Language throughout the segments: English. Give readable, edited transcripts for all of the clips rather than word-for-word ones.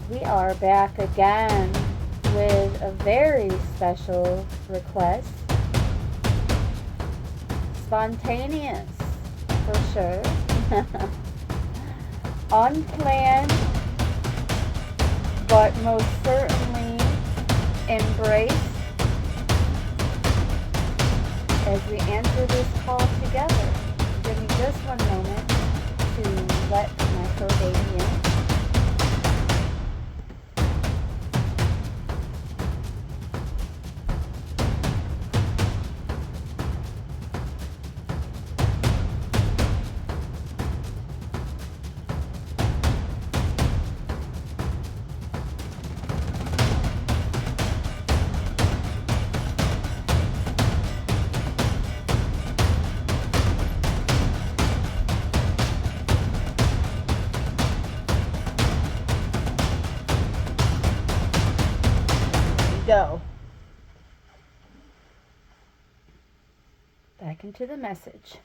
We are back again with a very special request. Spontaneous, for sure. Unplanned, but most certainly embraced as we answer this call together. Give me just one moment to let my fur baby in. Go. Back into the message.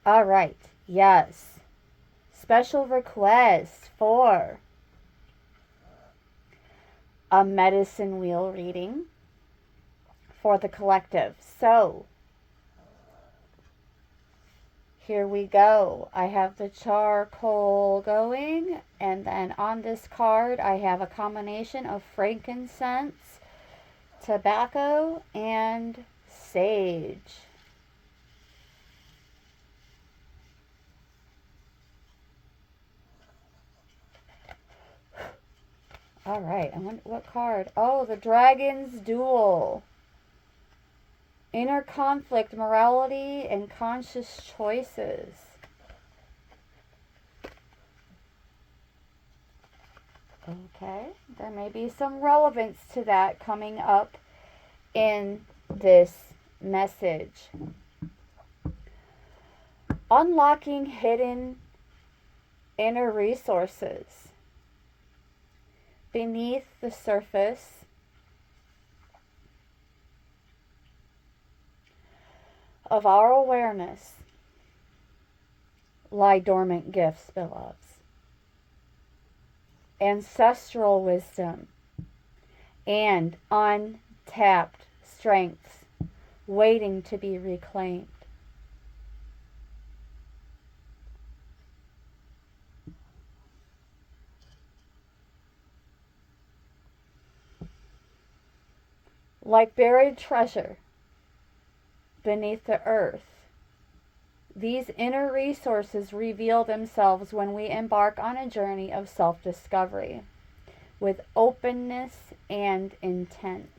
All right. Yes. Special request for a medicine wheel reading for the collective. So, here we go. I have the charcoal going, and then on this card I have a combination of frankincense, tobacco, and sage. All right, I wonder what card. Oh, the Dragon's Duel. Inner conflict, morality, and conscious choices. Okay, there may be some relevance to that coming up in this message. Unlocking hidden inner resources beneath the surface of our awareness lie dormant gifts, beloveds. Ancestral wisdom and untapped strengths waiting to be reclaimed. Like buried treasure beneath the earth, these inner resources reveal themselves when we embark on a journey of self-discovery with openness and intent.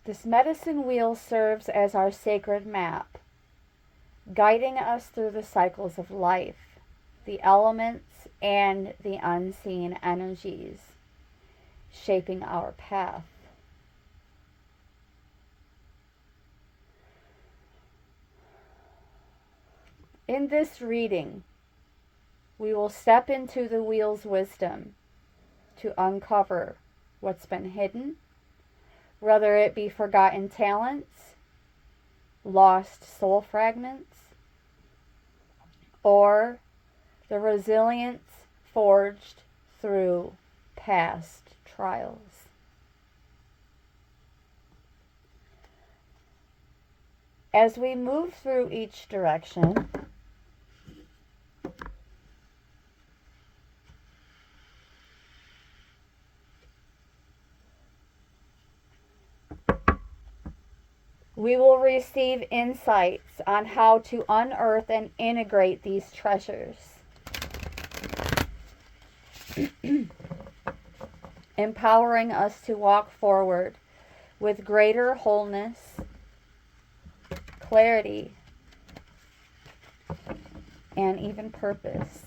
This medicine wheel serves as our sacred map, guiding us through the cycles of life, the elements, and the unseen energies, shaping our path. In this reading, we will step into the wheel's wisdom to uncover what's been hidden, whether it be forgotten talents, lost soul fragments, or the resilience forged through past trials. As we move through each direction, we will receive insights on how to unearth and integrate these treasures, empowering us to walk forward with greater wholeness, clarity, and even purpose.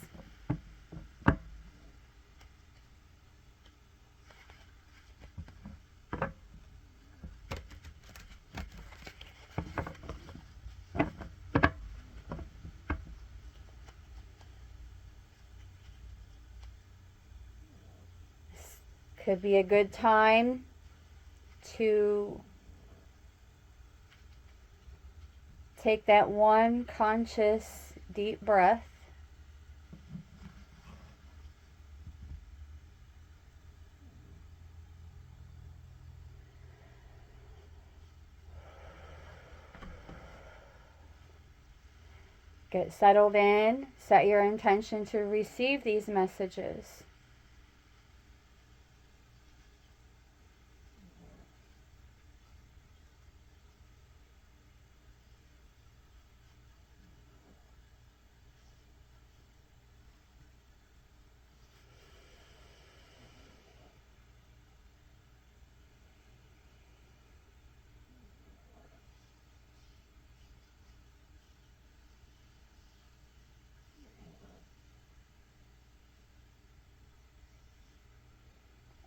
Could be a good time to take that one conscious deep breath Get settled in. Set your intention to receive these messages.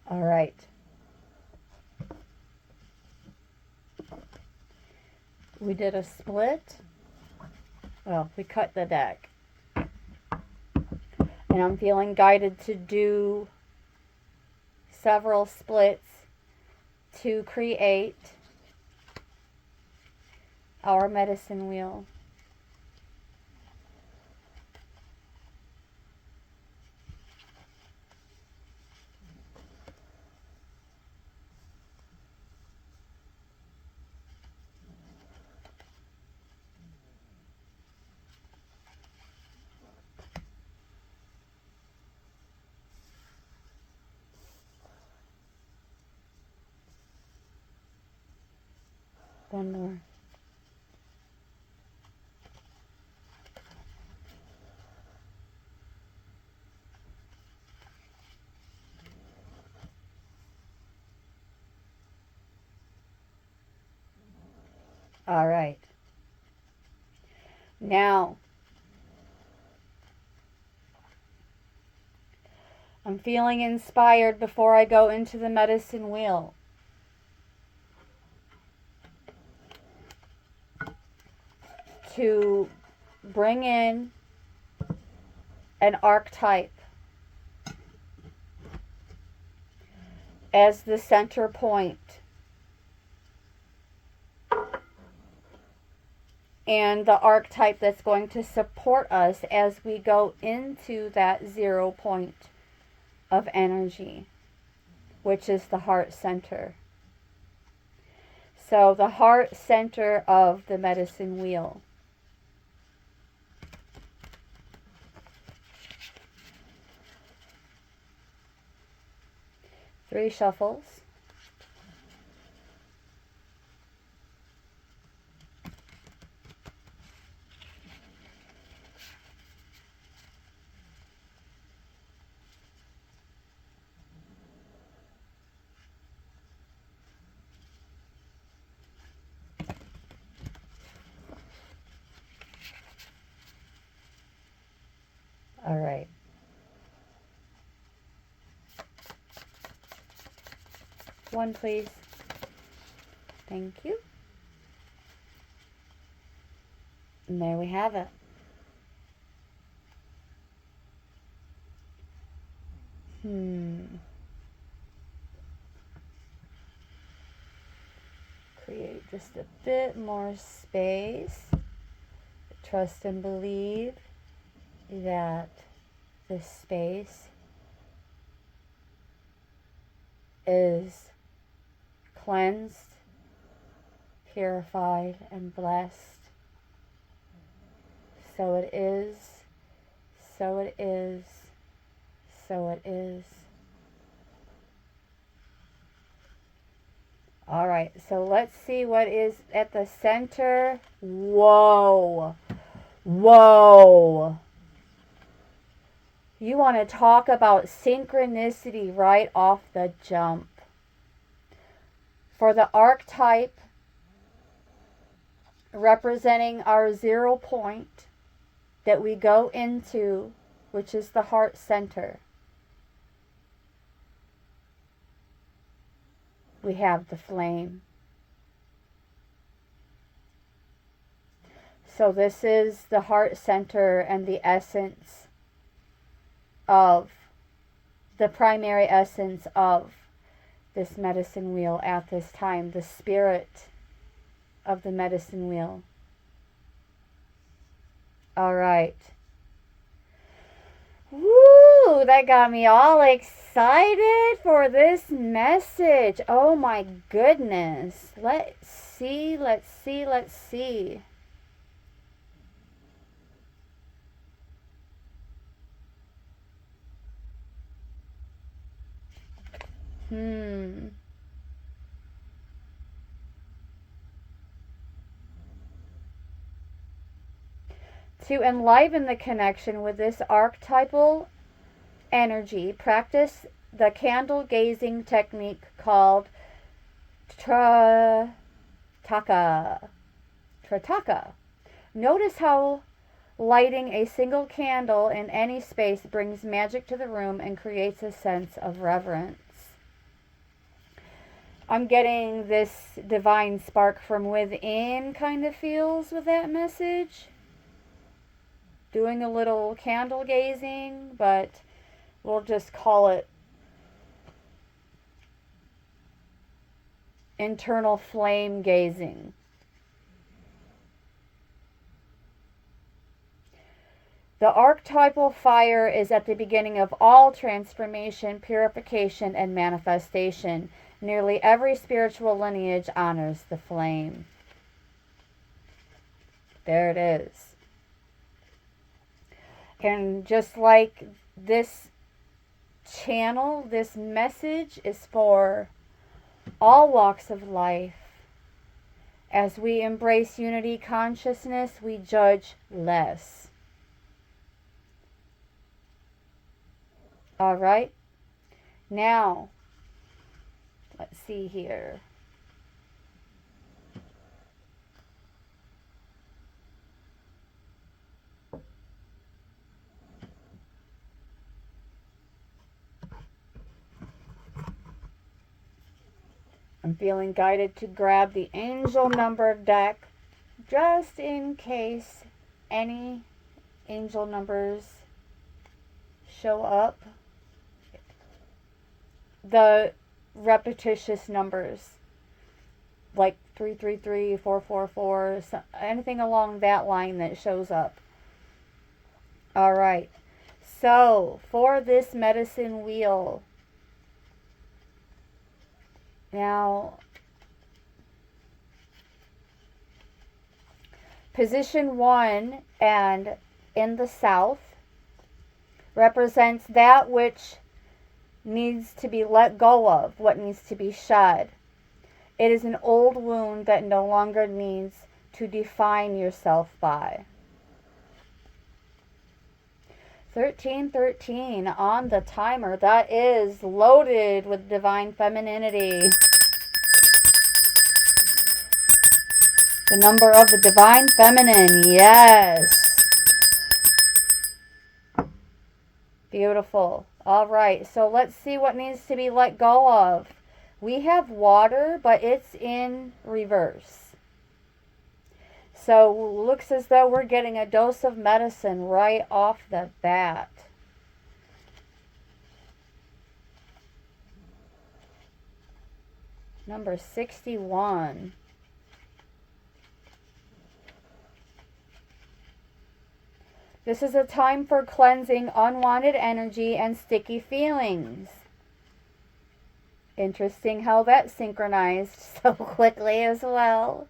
All right. We did a split. Well, we cut the deck. And I'm feeling guided to do several splits to create our medicine wheel. One more. All right. Now, I'm feeling inspired before I go into the medicine wheel. To bring in an archetype as the center point. And the archetype that's going to support us as we go into that 0 point of energy, which is the heart center. So the heart center of the medicine wheel. Three shuffles. All right. One, please. Thank you. And there we have it. Create just a bit more space. Trust and believe that this space is cleansed, purified, and blessed. So it is, so it is, so it is. All right, so let's see what is at the center. Whoa. Whoa. You want to talk about synchronicity right off the jump. For the archetype representing our 0 point that we go into, which is the heart center, we have the flame. So this is the heart center and the essence of, the primary essence of this medicine wheel at this time, the spirit of the medicine wheel. All right. Woo, that got me all excited for this message. Oh my goodness. Let's see. To enliven the connection with this archetypal energy, practice the candle gazing technique called Trataka. Trataka. Notice how lighting a single candle in any space brings magic to the room and creates a sense of reverence. I'm getting this divine spark from within kind of feels with that message. Doing a little candle gazing, but we'll just call it internal flame gazing. The archetypal fire is at the beginning of all transformation, purification, and manifestation. Nearly every spiritual lineage honors the flame. There it is. And just like this channel, this message is for all walks of life. As we embrace unity consciousness, we judge less. All right. Now, let's see here. I'm feeling guided to grab the angel number deck just in case any angel numbers show up. The repetitious numbers like 333, 444, anything along that line that shows up. All right. So, for this medicine wheel, now, position 1 and in the south represents that which needs to be let go of, what needs to be shed. It is an old wound that no longer needs to define yourself by. 1313 on the timer. That is loaded with divine femininity. The number of the divine feminine. Yes. Beautiful. All right. So let's see what needs to be let go of. We have water, but it's in reverse. So looks as though we're getting a dose of medicine right off the bat. Number 61. This is a time for cleansing unwanted energy and sticky feelings. Interesting how that synchronized so quickly as well.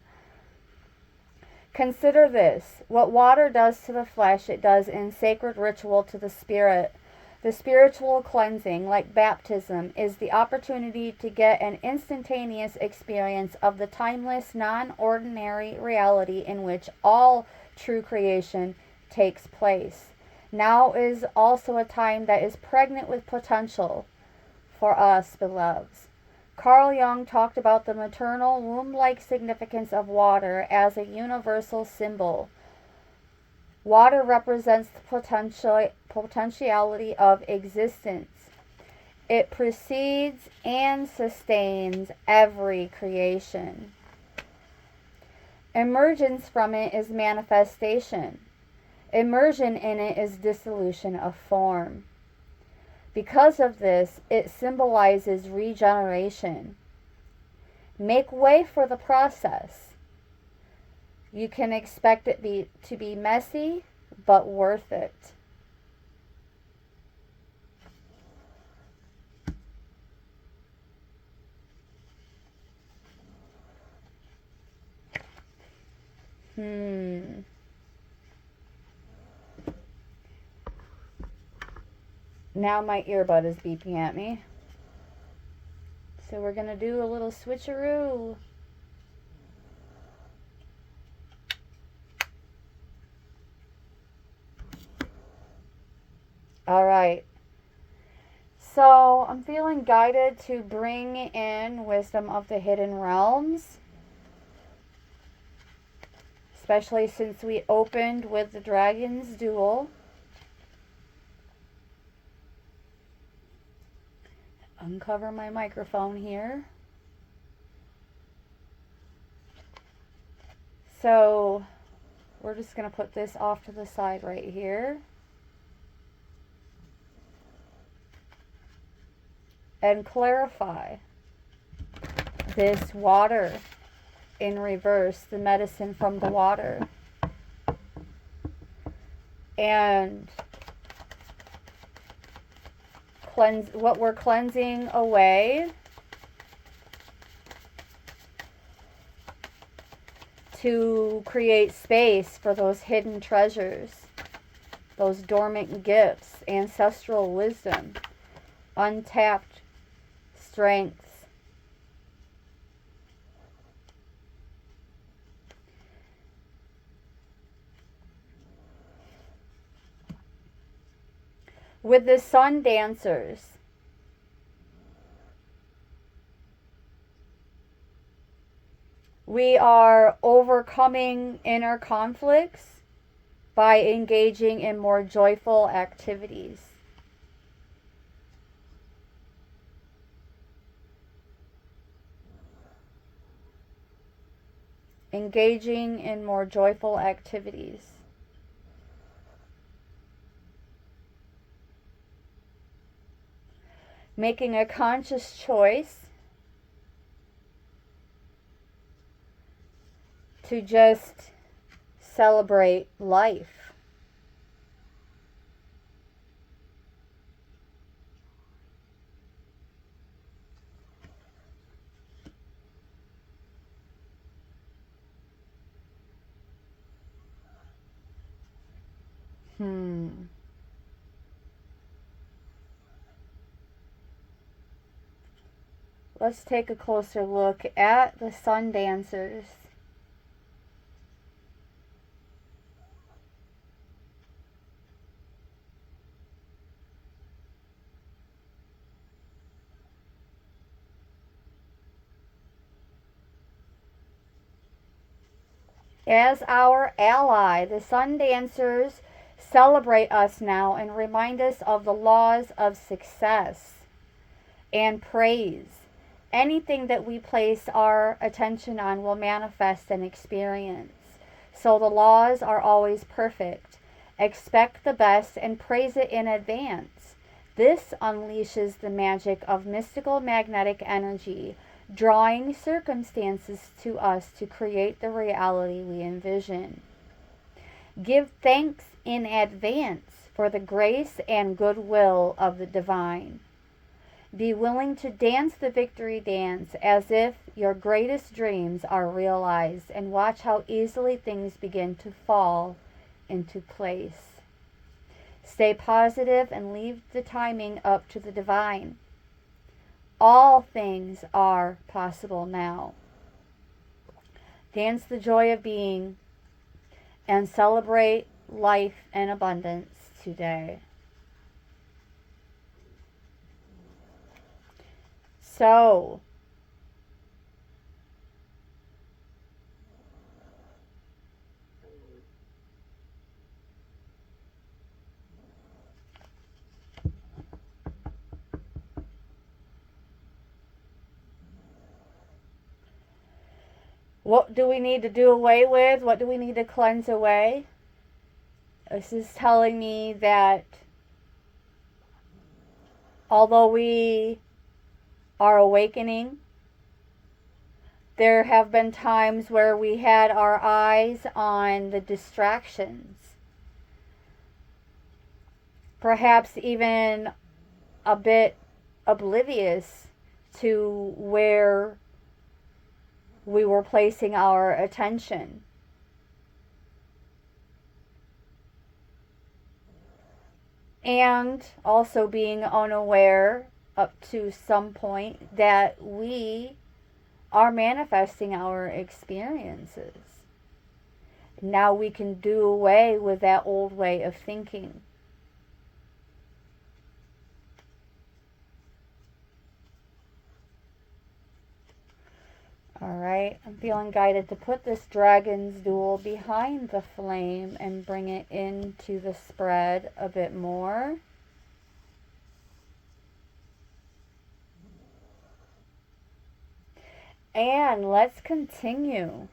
Consider this. What water does to the flesh, it does in sacred ritual to the spirit. The spiritual cleansing, like baptism, is the opportunity to get an instantaneous experience of the timeless, non-ordinary reality in which all true creation takes place. Now is also a time that is pregnant with potential for us, beloveds. Carl Jung talked about the maternal, womb-like significance of water as a universal symbol. Water represents the potentiality of existence. It precedes and sustains every creation. Emergence from it is manifestation. Immersion in it is dissolution of form. Because of this, it symbolizes regeneration. Make way for the process. You can expect it to be messy, but worth it. Now my earbud is beeping at me. So we're going to do a little switcheroo. All right. So I'm feeling guided to bring in wisdom of the hidden realms, especially since we opened with the Dragon's Duel. Uncover my microphone here. So we're just going to put this off to the side right here. And clarify this water in reverse, the medicine from the water. And cleanse what we're cleansing away to create space for those hidden treasures, those dormant gifts, ancestral wisdom, untapped strengths. With the sun dancers, we are overcoming inner conflicts by engaging in more joyful activities. Engaging in more joyful activities. Making a conscious choice to just celebrate life. Let's take a closer look at the sun dancers. As our ally, the sun dancers celebrate us now and remind us of the laws of success and praise. Anything that we place our attention on will manifest and experience. So the laws are always perfect. Expect the best and praise it in advance. This unleashes the magic of mystical magnetic energy, drawing circumstances to us to create the reality we envision. Give thanks in advance for the grace and goodwill of the divine. Be willing to dance the victory dance as if your greatest dreams are realized, and watch how easily things begin to fall into place. Stay positive and leave the timing up to the divine. All things are possible now. Dance the joy of being and celebrate life and abundance today. So, what do we need to do away with? What do we need to cleanse away? This is telling me that although we are awakening, there have been times where we had our eyes on the distractions. Perhaps even a bit oblivious to where we were placing our attention. And also being unaware up to some point that we are manifesting our experiences. Now we can do away with that old way of thinking. Alright, I'm feeling guided to put this dragon's duel behind the flame and bring it into the spread a bit more. And let's continue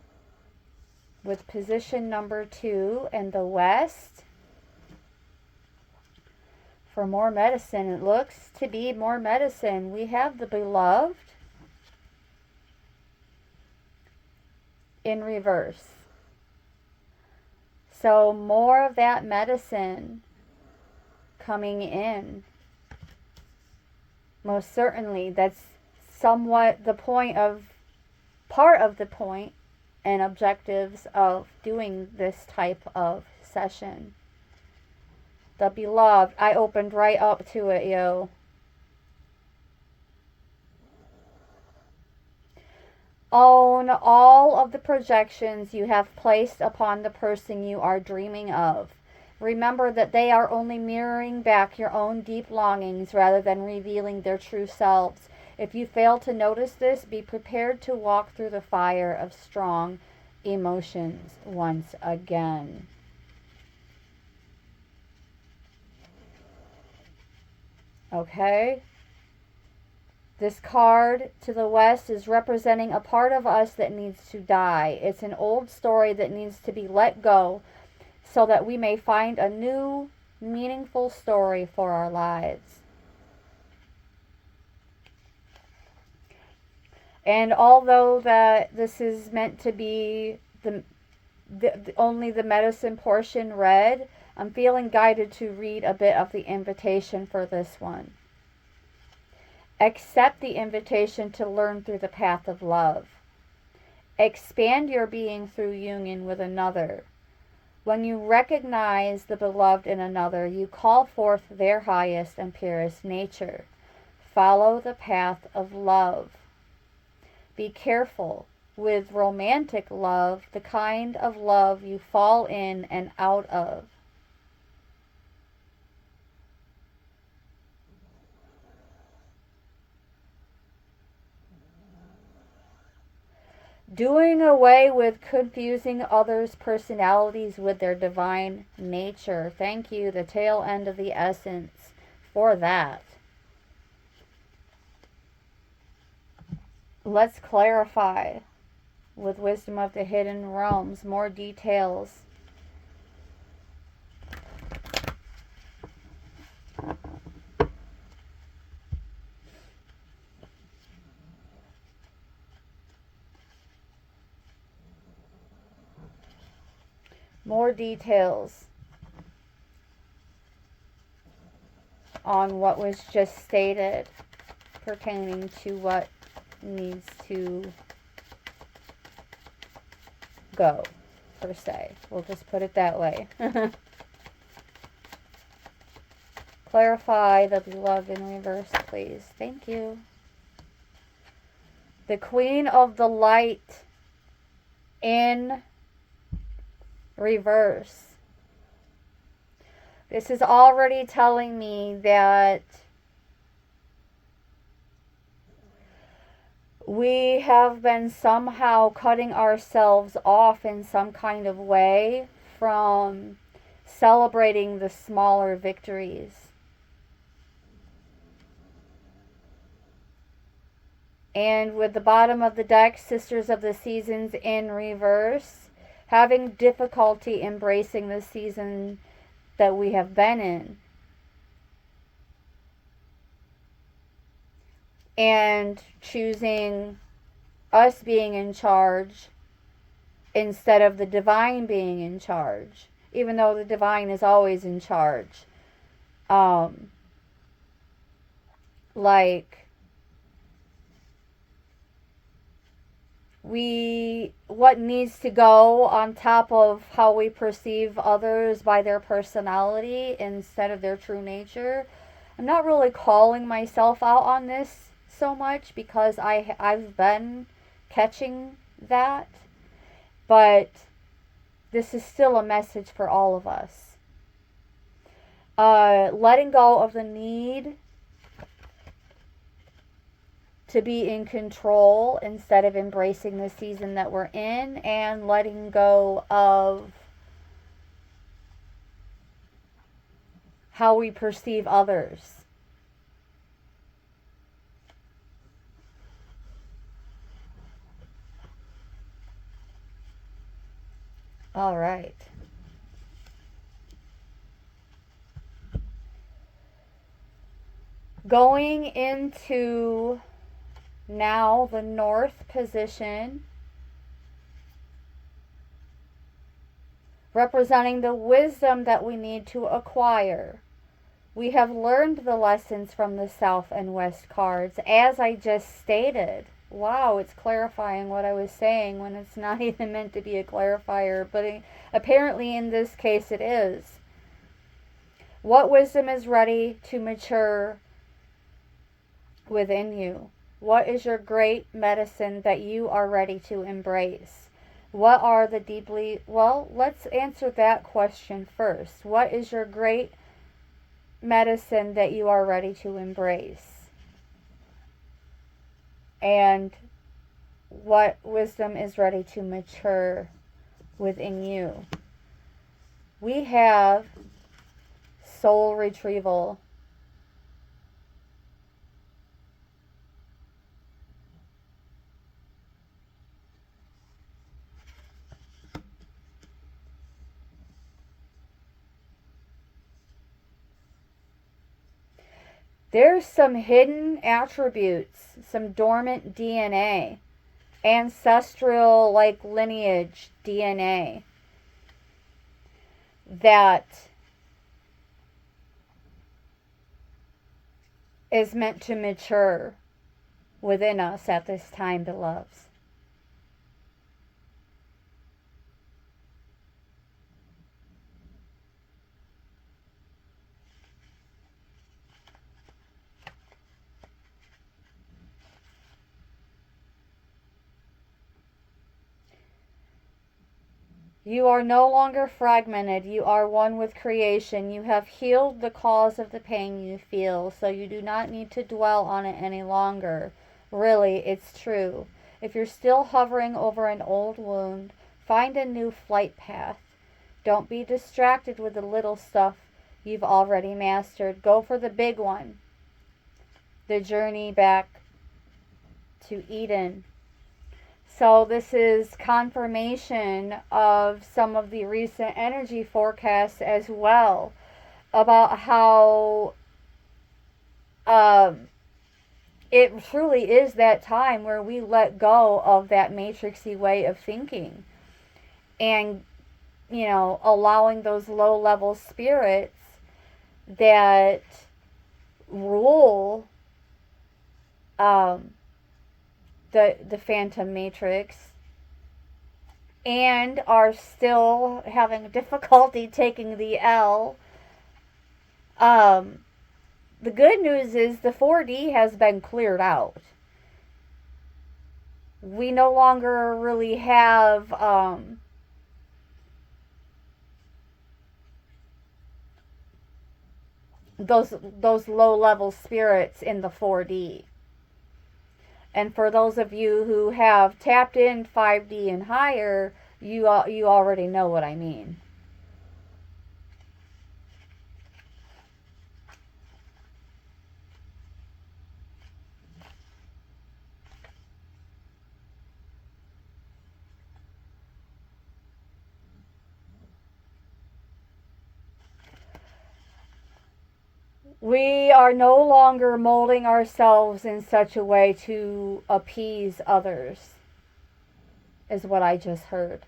with position number 2 in the west. For more medicine, it looks to be more medicine. We have the beloved in reverse. So more of that medicine coming in. Most certainly, that's somewhat the point of, part of the point and objectives of doing this type of session. The beloved, I opened right up to it, yo. Own all of the projections you have placed upon the person you are dreaming of. Remember that they are only mirroring back your own deep longings rather than revealing their true selves. If you fail to notice this, be prepared to walk through the fire of strong emotions once again. Okay? This card to the west is representing a part of us that needs to die. It's an old story that needs to be let go so that we may find a new, meaningful story for our lives. And although that this is meant to be only the medicine portion read, I'm feeling guided to read a bit of the invitation for this one. Accept the invitation to learn through the path of love. Expand your being through union with another. When you recognize the beloved in another, you call forth their highest and purest nature. Follow the path of love. Be careful with romantic love, the kind of love you fall in and out of. Doing away with confusing others' personalities with their divine nature. Thank you, the tail end of the essence, for that. Let's clarify with wisdom of the hidden realms, more details. More details on what was just stated pertaining to what needs to go, per se. We'll just put it that way. Clarify the beloved in reverse, please. Thank you. The Queen of the Light in reverse. This is already telling me that we have been somehow cutting ourselves off in some kind of way from celebrating the smaller victories. And with the bottom of the deck, Sisters of the Seasons in reverse, having difficulty embracing the season that we have been in. And choosing us being in charge instead of the divine being in charge. Even though the divine is always in charge. What needs to go on top of how we perceive others by their personality instead of their true nature, I'm not really calling myself out on this so much because I've been catching that, but this is still a message for all of us. Letting go of the need to be in control instead of embracing the season that we're in, and letting go of how we perceive others. All right. Going into now the north position, representing the wisdom that we need to acquire. We have learned the lessons from the south and west cards, as I just stated. Wow, it's clarifying what I was saying when it's not even meant to be a clarifier, but apparently in this case it is. What wisdom is ready to mature within you? What is your great medicine that you are ready to embrace? What are the deeply... Well, let's answer that question first. What is your great medicine that you are ready to embrace? And what wisdom is ready to mature within you? We have soul retrieval. There's some hidden attributes, some dormant DNA, ancestral like lineage DNA that is meant to mature within us at this time, beloveds. You are no longer fragmented. You are one with creation. You have healed the cause of the pain you feel, so you do not need to dwell on it any longer. Really, it's true. If you're still hovering over an old wound, find a new flight path. Don't be distracted with the little stuff you've already mastered. Go for the big one. The journey back to Eden. So this is confirmation of some of the recent energy forecasts as well, about how it truly is that time where we let go of that matrixy way of thinking and, you know, allowing those low-level spirits that rule the phantom matrix and are still having difficulty taking the L. The good news is the 4D has been cleared out. We no longer really have those low-level spirits in the 4D. And for those of you who have tapped in 5D and higher, you already know what I mean. We are no longer molding ourselves in such a way to appease others, is what I just heard.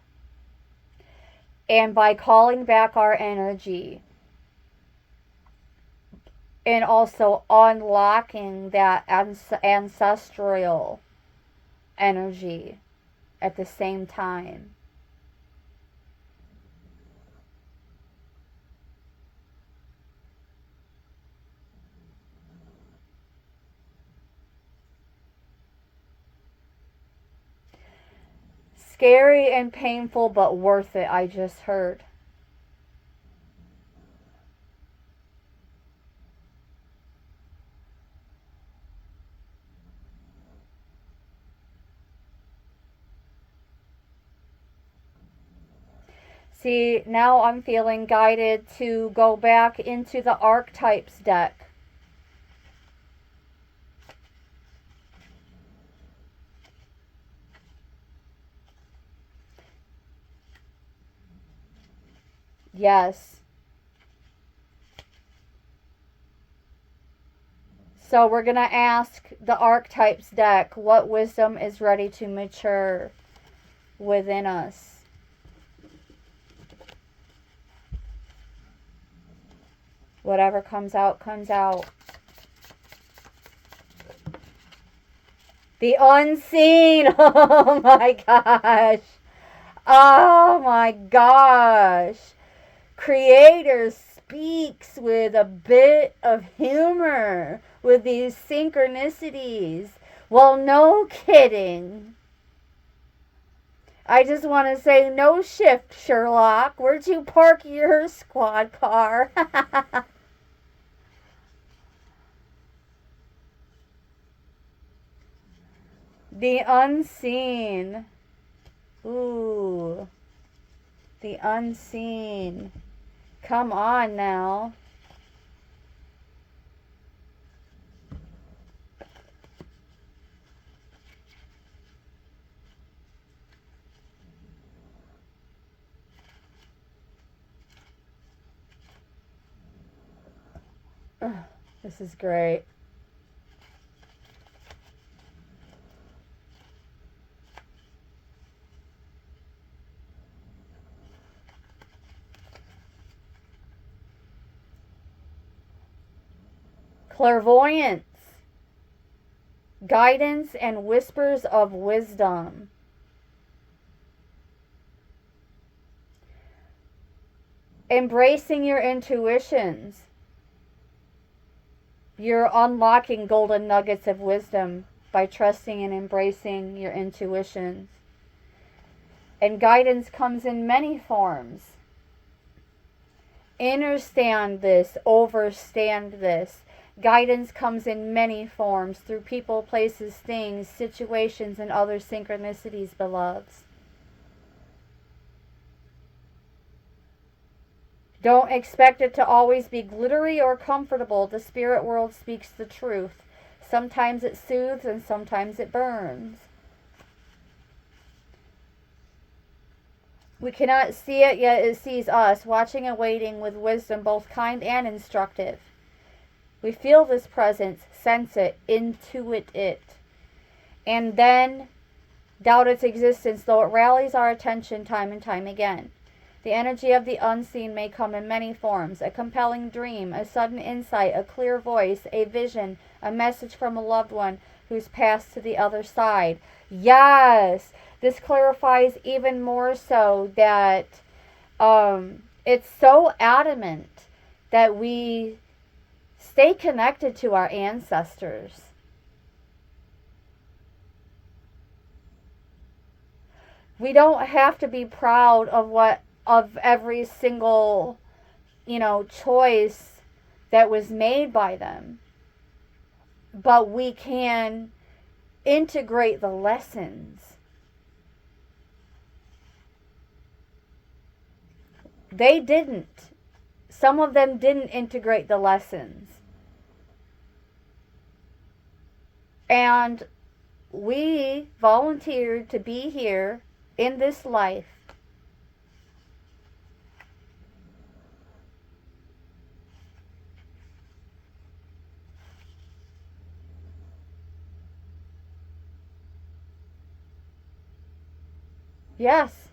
And by calling back our energy and also unlocking that ancestral energy at the same time. Scary and painful, but worth it, I just heard. See, now I'm feeling guided to go back into the archetypes deck. Yes. So we're going to ask the archetypes deck what wisdom is ready to mature within us. Whatever comes out, comes out. The unseen. Oh my gosh. Oh my gosh. Creator speaks with a bit of humor with these synchronicities. Well, no kidding. I just want to say no shift, Sherlock. Where'd you park your squad car? The unseen. Ooh. The unseen. Come on now. Ugh, this is great. Clairvoyance. Guidance and whispers of wisdom. Embracing your intuitions. You're unlocking golden nuggets of wisdom by trusting and embracing your intuitions. And guidance comes in many forms. Understand this, overstand this. Guidance comes in many forms through people, places, things, situations, and other synchronicities, beloveds. Don't expect it to always be glittery or comfortable. The spirit world speaks the truth. Sometimes it soothes and sometimes it burns. We cannot see it, yet it sees us, watching and waiting with wisdom, both kind and instructive. We feel this presence, sense it, intuit it, and then doubt its existence, though it rallies our attention time and time again. The energy of the unseen may come in many forms: a compelling dream, a sudden insight, a clear voice, a vision, a message from a loved one who's passed to the other side. Yes, this clarifies even more so that it's so adamant that we stay connected to our ancestors. We don't have to be proud of every single, choice that was made by them. But we can integrate the lessons. They didn't. Some of them didn't integrate the lessons. And we volunteered to be here in this life. Yes.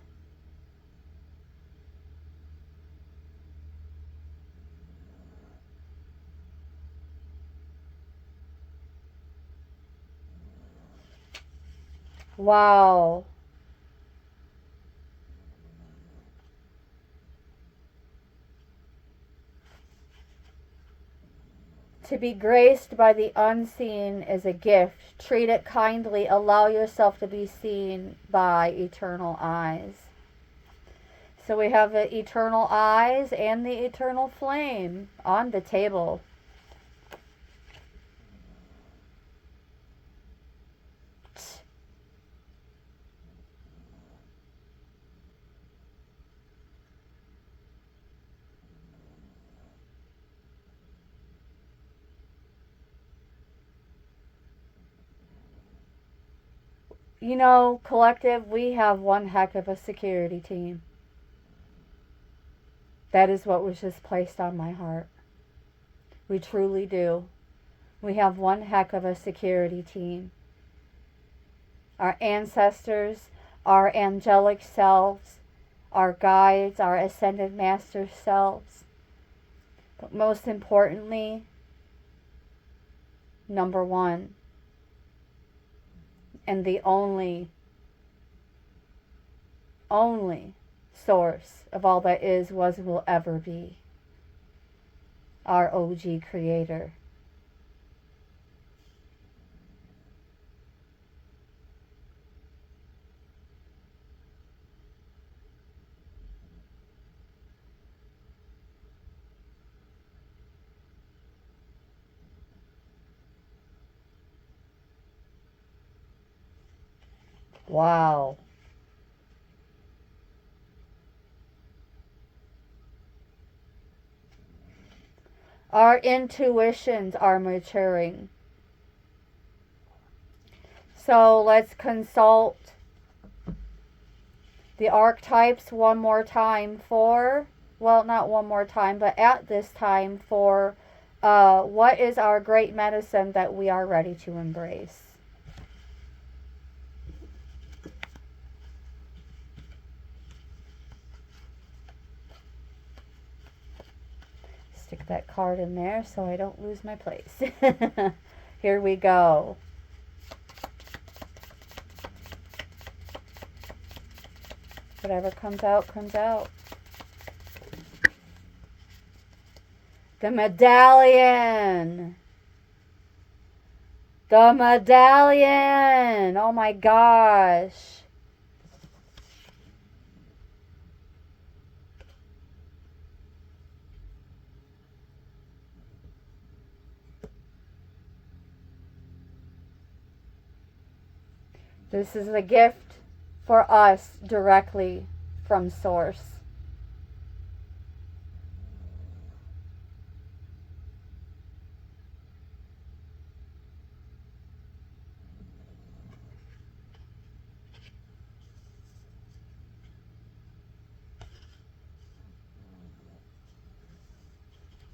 Wow. To be graced by the unseen is a gift. Treat it kindly. Allow yourself to be seen by eternal eyes. So we have the eternal eyes and the eternal flame on the table. You know, collective, we have one heck of a security team. That is what was just placed on my heart. We truly do. We have one heck of a security team. Our ancestors, our angelic selves, our guides, our ascended master selves. But most importantly, number one, and the only source of all that is, was, will ever be, our OG creator. Wow. Our intuitions are maturing. So let's consult the archetypes one more time for, well, not one more time, but at this time for what is our great medicine that we are ready to embrace. Stick that card in there so I don't lose my place. Here we go. Whatever comes out, comes out. The medallion. The medallion. Oh my gosh. This is a gift for us directly from Source.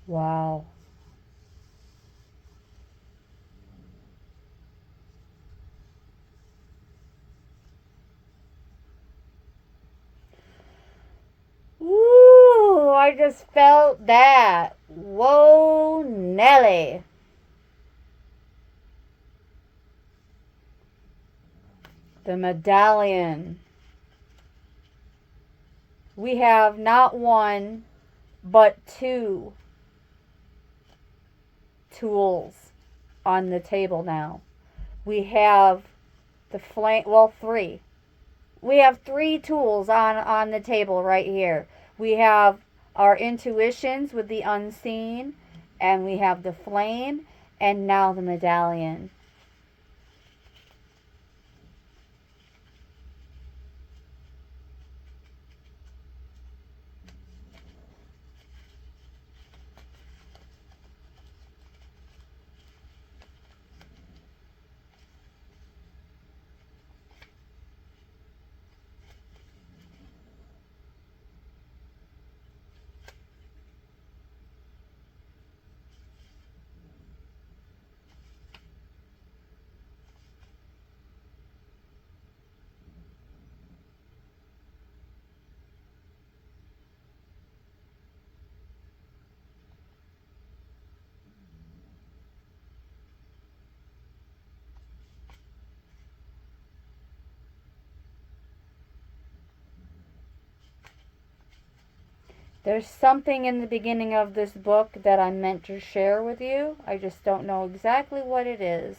Wow. Ooh, I just felt that. Whoa, Nelly. The medallion. We have not one, but two tools on the table now. We have the flame, well, three. We have three tools on the table right here. We have our intuitions with the unseen, and we have the flame, and now the medallion. There's something in the beginning of this book that I'm meant to share with you. I just don't know exactly what it is.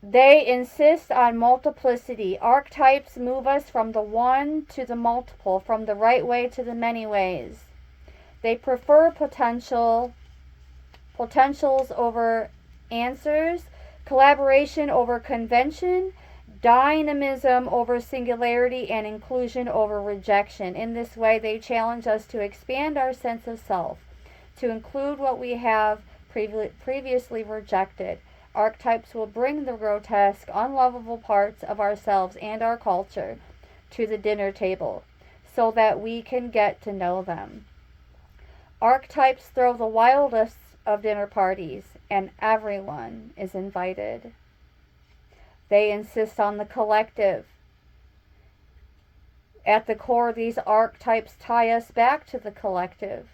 They insist on multiplicity. Archetypes move us from the one to the multiple, from the right way to the many ways. They prefer potentials over answers, collaboration over convention, dynamism over singularity, and inclusion over rejection. In this way, they challenge us to expand our sense of self, to include what we have previously rejected. Archetypes will bring the grotesque, unlovable parts of ourselves and our culture to the dinner table so that we can get to know them. Archetypes throw the wildest of dinner parties, and everyone is invited. They insist on the collective. At the core, these archetypes tie us back to the collective.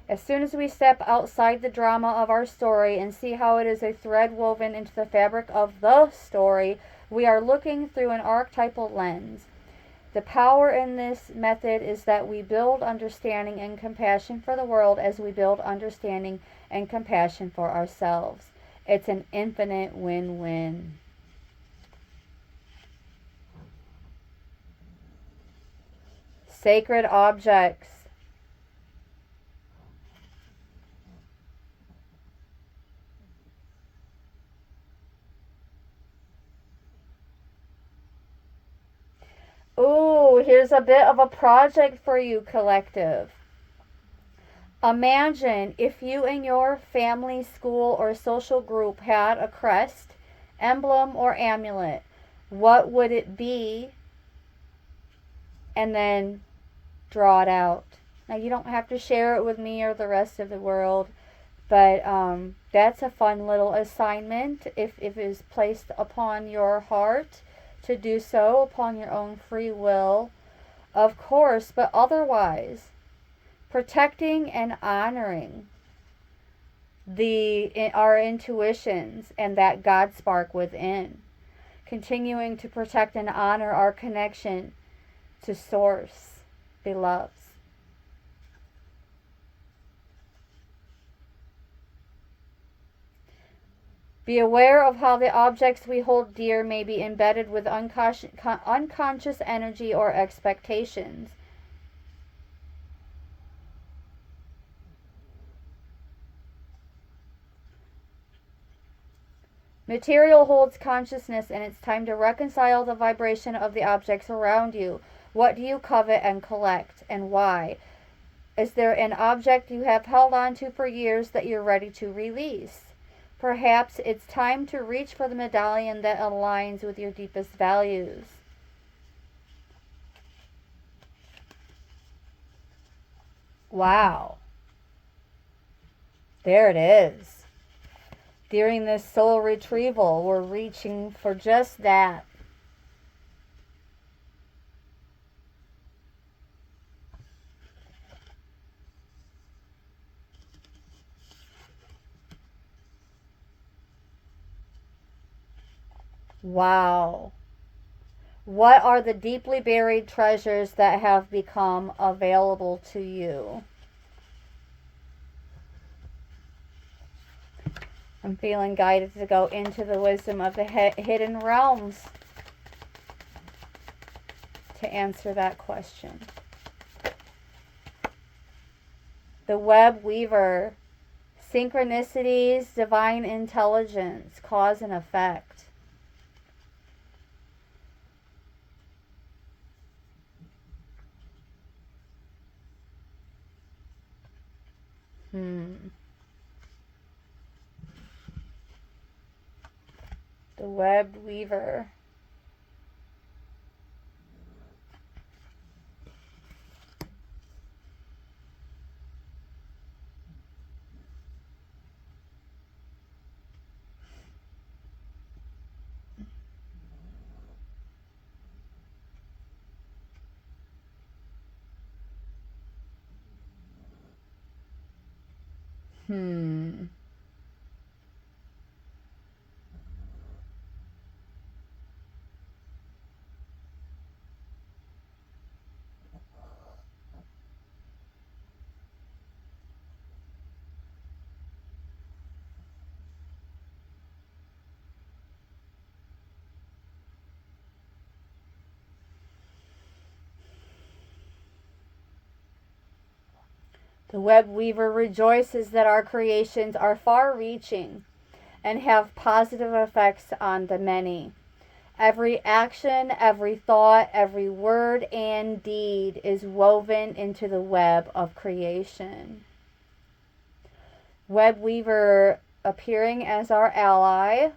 As soon as we step outside the drama of our story and see how it is a thread woven into the fabric of the story, we are looking through an archetypal lens. The power in this method is that we build understanding and compassion for the world as we build understanding and compassion for ourselves. It's an infinite win-win. Sacred objects. Ooh, here's a bit of a project for you, collective. Imagine if you and your family, school, or social group had a crest, emblem, or amulet. What would it be? And then draw it out. Now, you don't have to share it with me or the rest of the world, but that's a fun little assignment if it is placed upon your heart to do so upon your own free will, of course, but otherwise, protecting and honoring our intuitions and that God spark within, continuing to protect and honor our connection to Source, beloveds. Be aware of how the objects we hold dear may be embedded with unconscious energy or expectations. Material holds consciousness, and it's time to reconcile the vibration of the objects around you. What do you covet and collect, and why? Is there an object you have held on to for years that you're ready to release? Perhaps it's time to reach for the medallion that aligns with your deepest values. Wow. There it is. During this soul retrieval, we're reaching for just that. Wow. What are the deeply buried treasures that have become available to you? I'm feeling guided to go into the wisdom of the hidden realms to answer that question. The web weaver, synchronicities, divine intelligence, cause and effect. The webbed weaver. The web weaver rejoices that our creations are far-reaching and have positive effects on the many. Every action, every thought, every word and deed is woven into the web of creation. Web weaver appearing as our ally,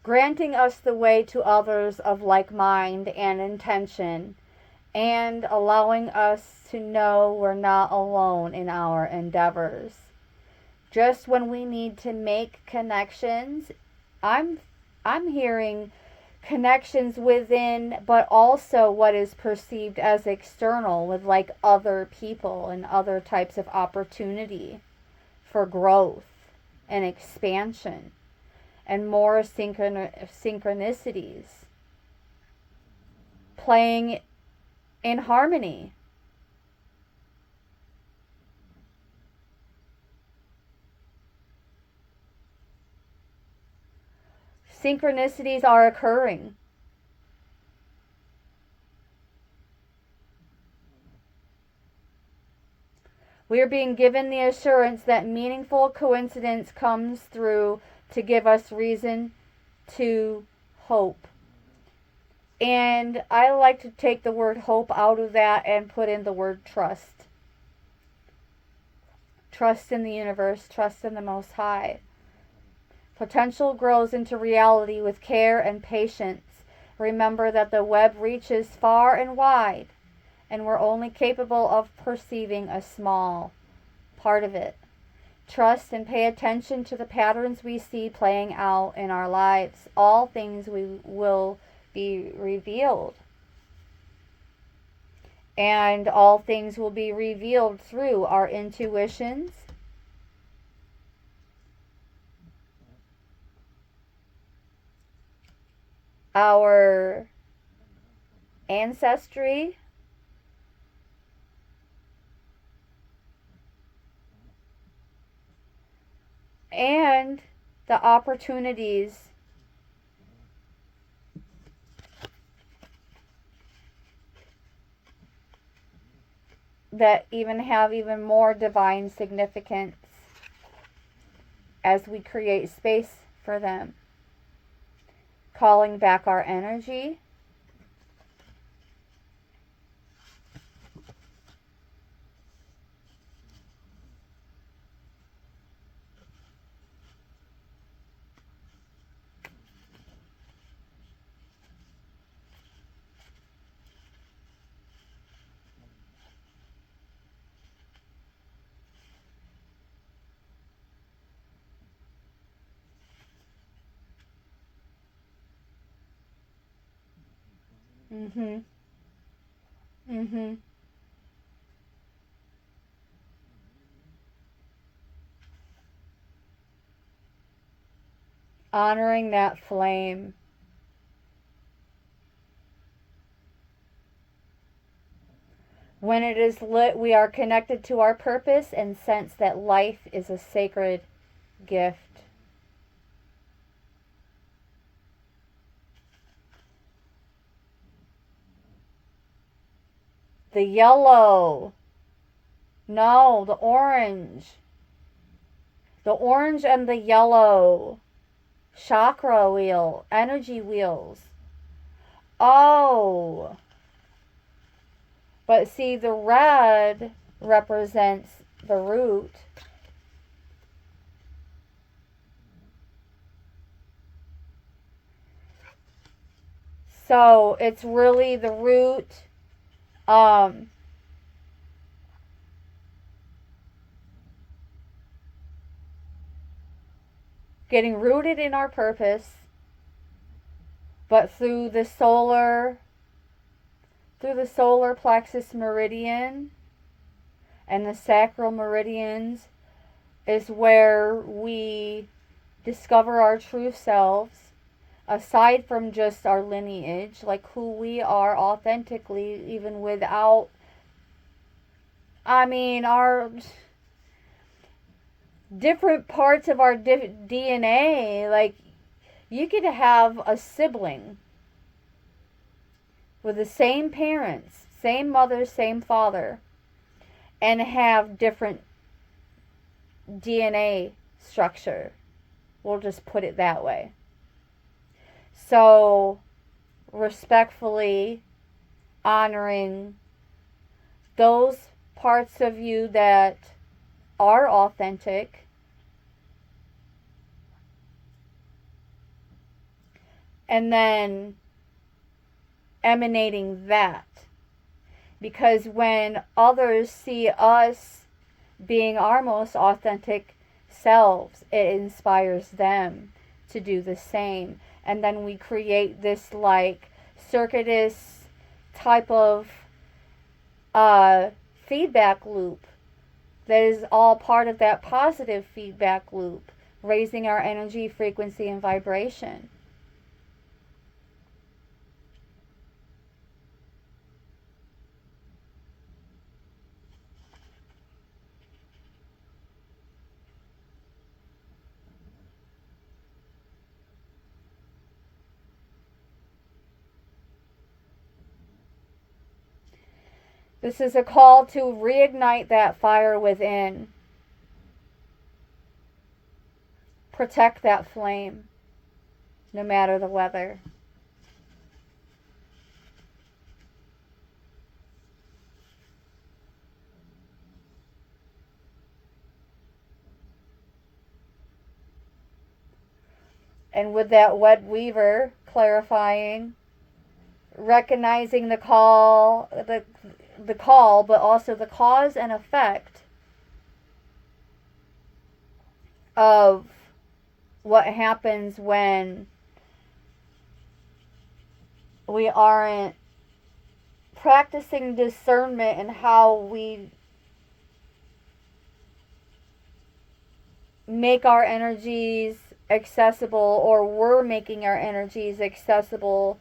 granting us the way to others of like mind and intention, and allowing us to know we're not alone in our endeavors. Just when we need to make connections, I'm hearing connections within, but also what is perceived as external with like other people and other types of opportunity for growth and expansion and more synchronicities playing in harmony. Synchronicities are occurring. We are being given the assurance that meaningful coincidence comes through to give us reason to hope. And I like to take the word hope out of that and put in the word trust. Trust in the universe, trust in the Most High. Potential grows into reality with care and patience. Remember that the web reaches far and wide, and we're only capable of perceiving a small part of it. Trust and pay attention to the patterns we see playing out in our lives. All things will be revealed. And all things will be revealed through our intuitions, our ancestry, and the opportunities that even have even more divine significance as we create space for them. Calling back our energy. Mhm. Mhm. Honoring that flame. When it is lit, we are connected to our purpose and sense that life is a sacred gift. The yellow. No, the orange. The orange and the yellow. Chakra wheel. Energy wheels. Oh. But see, the red represents the root. So it's really the root. Um, Getting rooted in our purpose, but through the solar plexus meridian and the sacral meridians is where we discover our true selves, aside from just our lineage, like who we are authentically, even without, our different parts of our DNA. Like, you could have a sibling with the same parents, same mother, same father, and have different DNA structure. We'll just put it that way. So, respectfully honoring those parts of you that are authentic, and then emanating that. Because when others see us being our most authentic selves, it inspires them to do the same. And then we create this like circuitous type of feedback loop that is all part of that positive feedback loop, raising our energy, frequency, and vibration. This is a call to reignite that fire within. Protect that flame, no matter the weather. And with that wet weaver clarifying, recognizing the call, but also the cause and effect of what happens when we aren't practicing discernment and how we make our energies accessible, or we're making our energies accessible,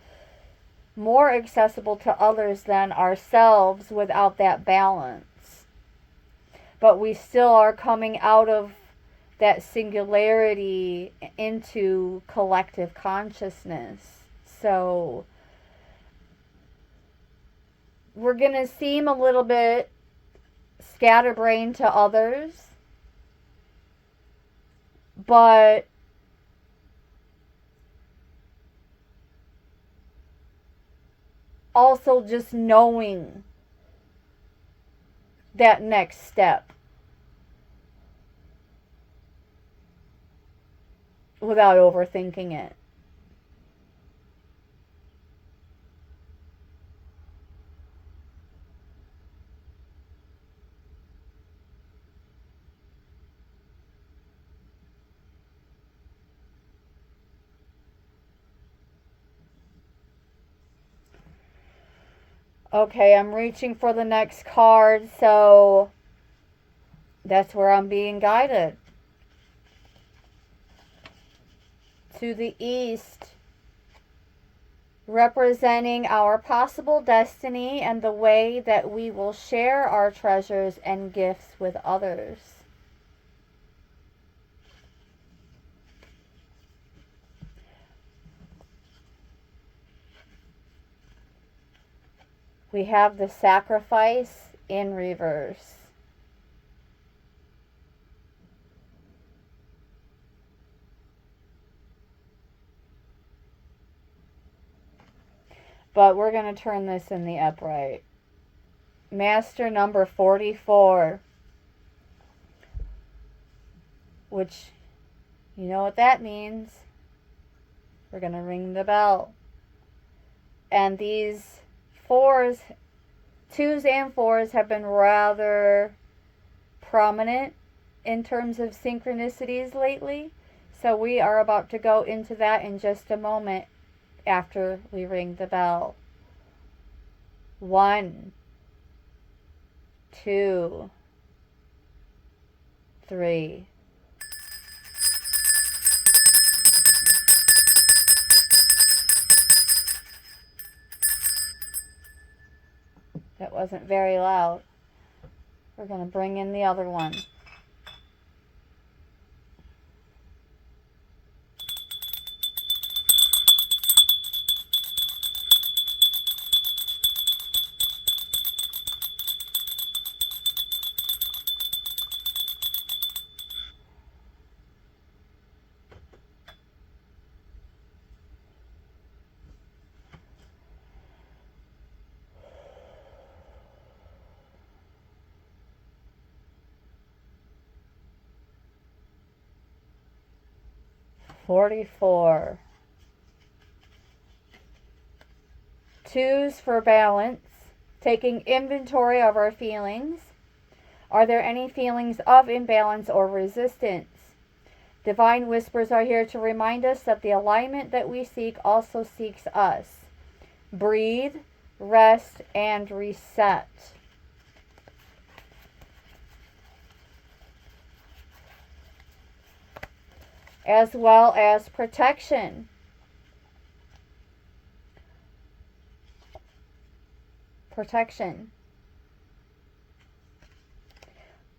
more accessible to others than ourselves without that balance. But we still are coming out of that singularity into collective consciousness. So we're going to seem a little bit scatterbrained to others, but also just knowing that next step without overthinking it. Okay, I'm reaching for the next card, so that's where I'm being guided. To the east, representing our possible destiny and the way that we will share our treasures and gifts with others. We have the sacrifice in reverse. But we're going to turn this in the upright. Master number 44. Which, you know what that means. We're going to ring the bell. And these fours, twos and fours, have been rather prominent in terms of synchronicities lately. So we are about to go into that in just a moment after we ring the bell. 1, 2, 3. That wasn't very loud. We're going to bring in the other one. $44. Twos for balance, taking inventory of our feelings. Are there any feelings of imbalance or resistance? Divine whispers are here to remind us that the alignment that we seek also seeks us. Breathe, rest, and reset. As well as protection. Protection.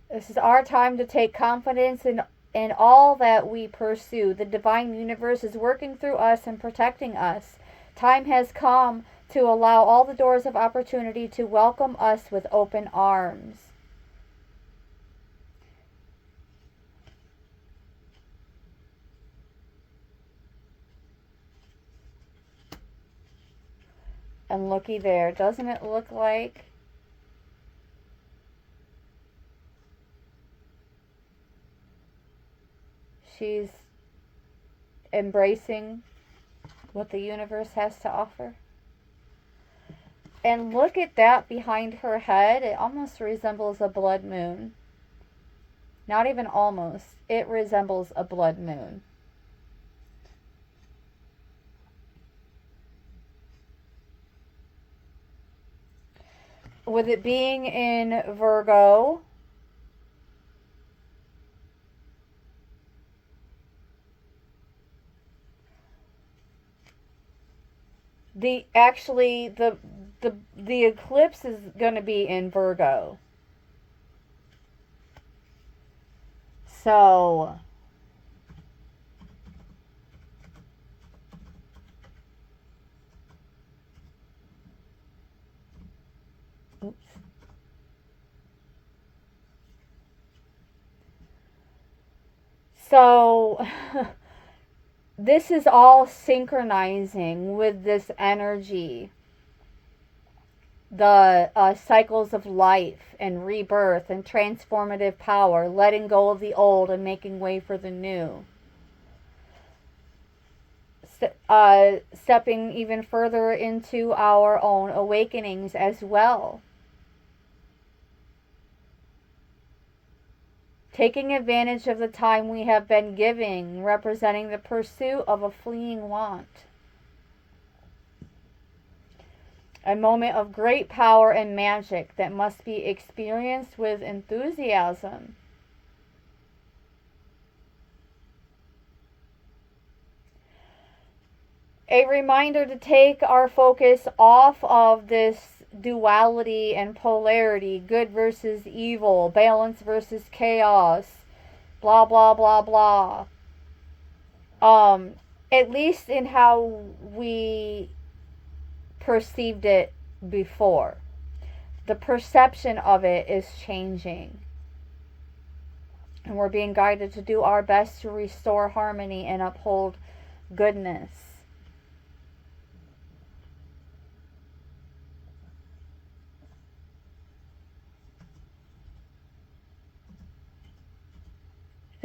This is our time to take confidence in all that we pursue. The divine universe is working through us and protecting us. Time has come to allow all the doors of opportunity to welcome us with open arms. And looky there, doesn't it look like she's embracing what the universe has to offer? And look at that behind her head. It almost resembles a blood moon. Not even almost. It resembles a blood moon. With it being in Virgo, the eclipse is going to be in Virgo. So oops. So this is all synchronizing with this energy. The cycles of life and rebirth and transformative power, letting go of the old and making way for the new. Stepping even further into our own awakenings as well. Taking advantage of the time we have been giving, representing the pursuit of a fleeing want. A moment of great power and magic that must be experienced with enthusiasm. A reminder to take our focus off of this duality and polarity, good versus evil, balance versus chaos, blah, blah, blah, blah. At least in how we perceived it before. The perception of it is changing. And we're being guided to do our best to restore harmony and uphold goodness.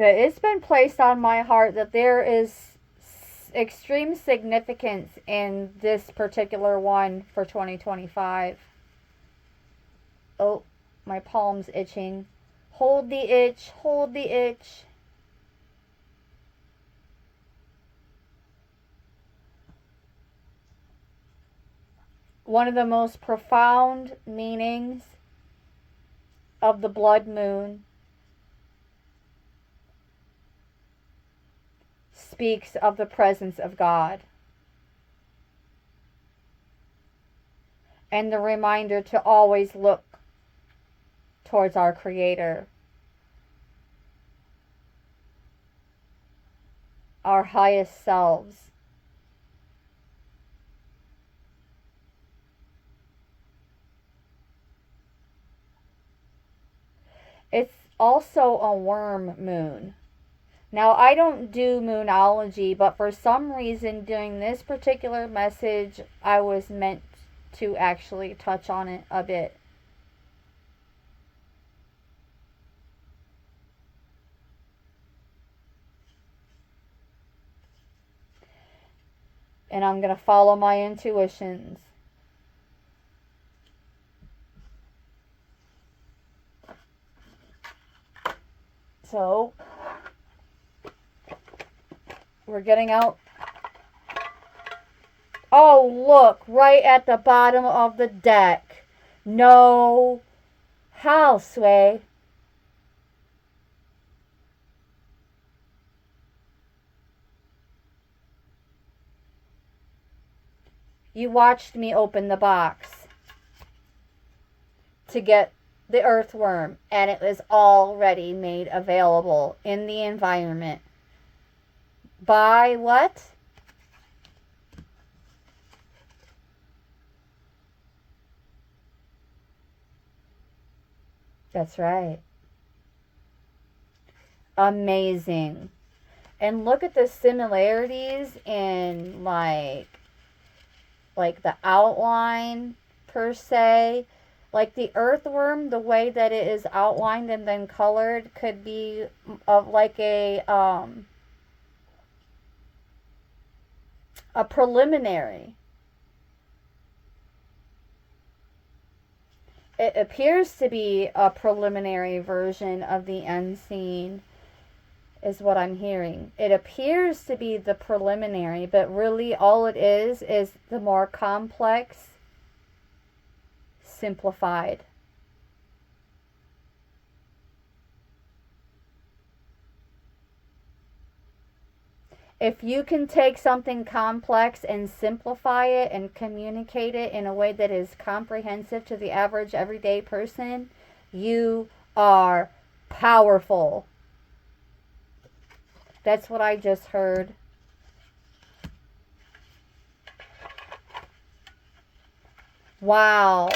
It's been placed on my heart that there is extreme significance in this particular one for 2025. Oh, my palm's itching. Hold the itch, hold the itch. One of the most profound meanings of the blood moon speaks of the presence of God and the reminder to always look towards our Creator, our highest selves. It's also a worm moon. Now, I don't do moonology, but for some reason during this particular message, I was meant to actually touch on it a bit. And I'm going to follow my intuitions. So, we're getting out. Oh, look, right at the bottom of the deck. No houseway. You watched me open the box to get the earthworm, and it was already made available in the environment. By what? That's right. Amazing. And look at the similarities in like the outline per se. Like the earthworm, the way that it is outlined and then colored could be of like a preliminary. It appears to be a preliminary version of the end scene, is what I'm hearing. It appears to be the preliminary, but really all it is the more complex, simplified. If you can take something complex and simplify it and communicate it in a way that is comprehensive to the average everyday person, you are powerful. That's what I just heard. Wow.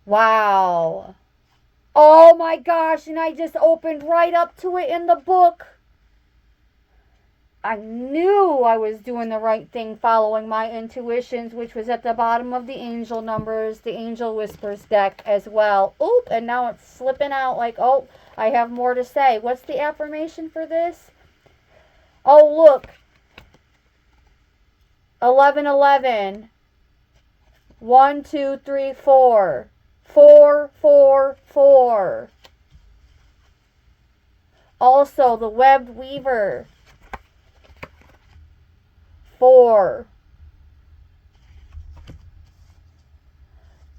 Wow. Oh my gosh, and I just opened right up to it in the book. I knew I was doing the right thing following my intuitions, which was at the bottom of the angel numbers, the angel whispers deck as well. Oop, and now it's slipping out like, oh, I have more to say. What's the affirmation for this? Oh, look. 1111. 1, 2, 3, 4. 4, 4, 4. Also, the web weaver. 4.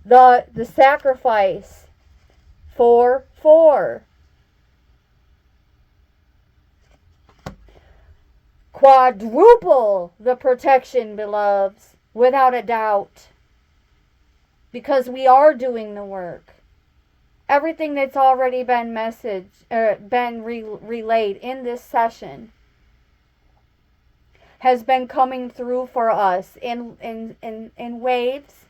The sacrifice. 4, 4. Quadruple the protection, beloveds, without a doubt. Because we are doing the work. Everything that's already been relayed in this session has been coming through for us in waves,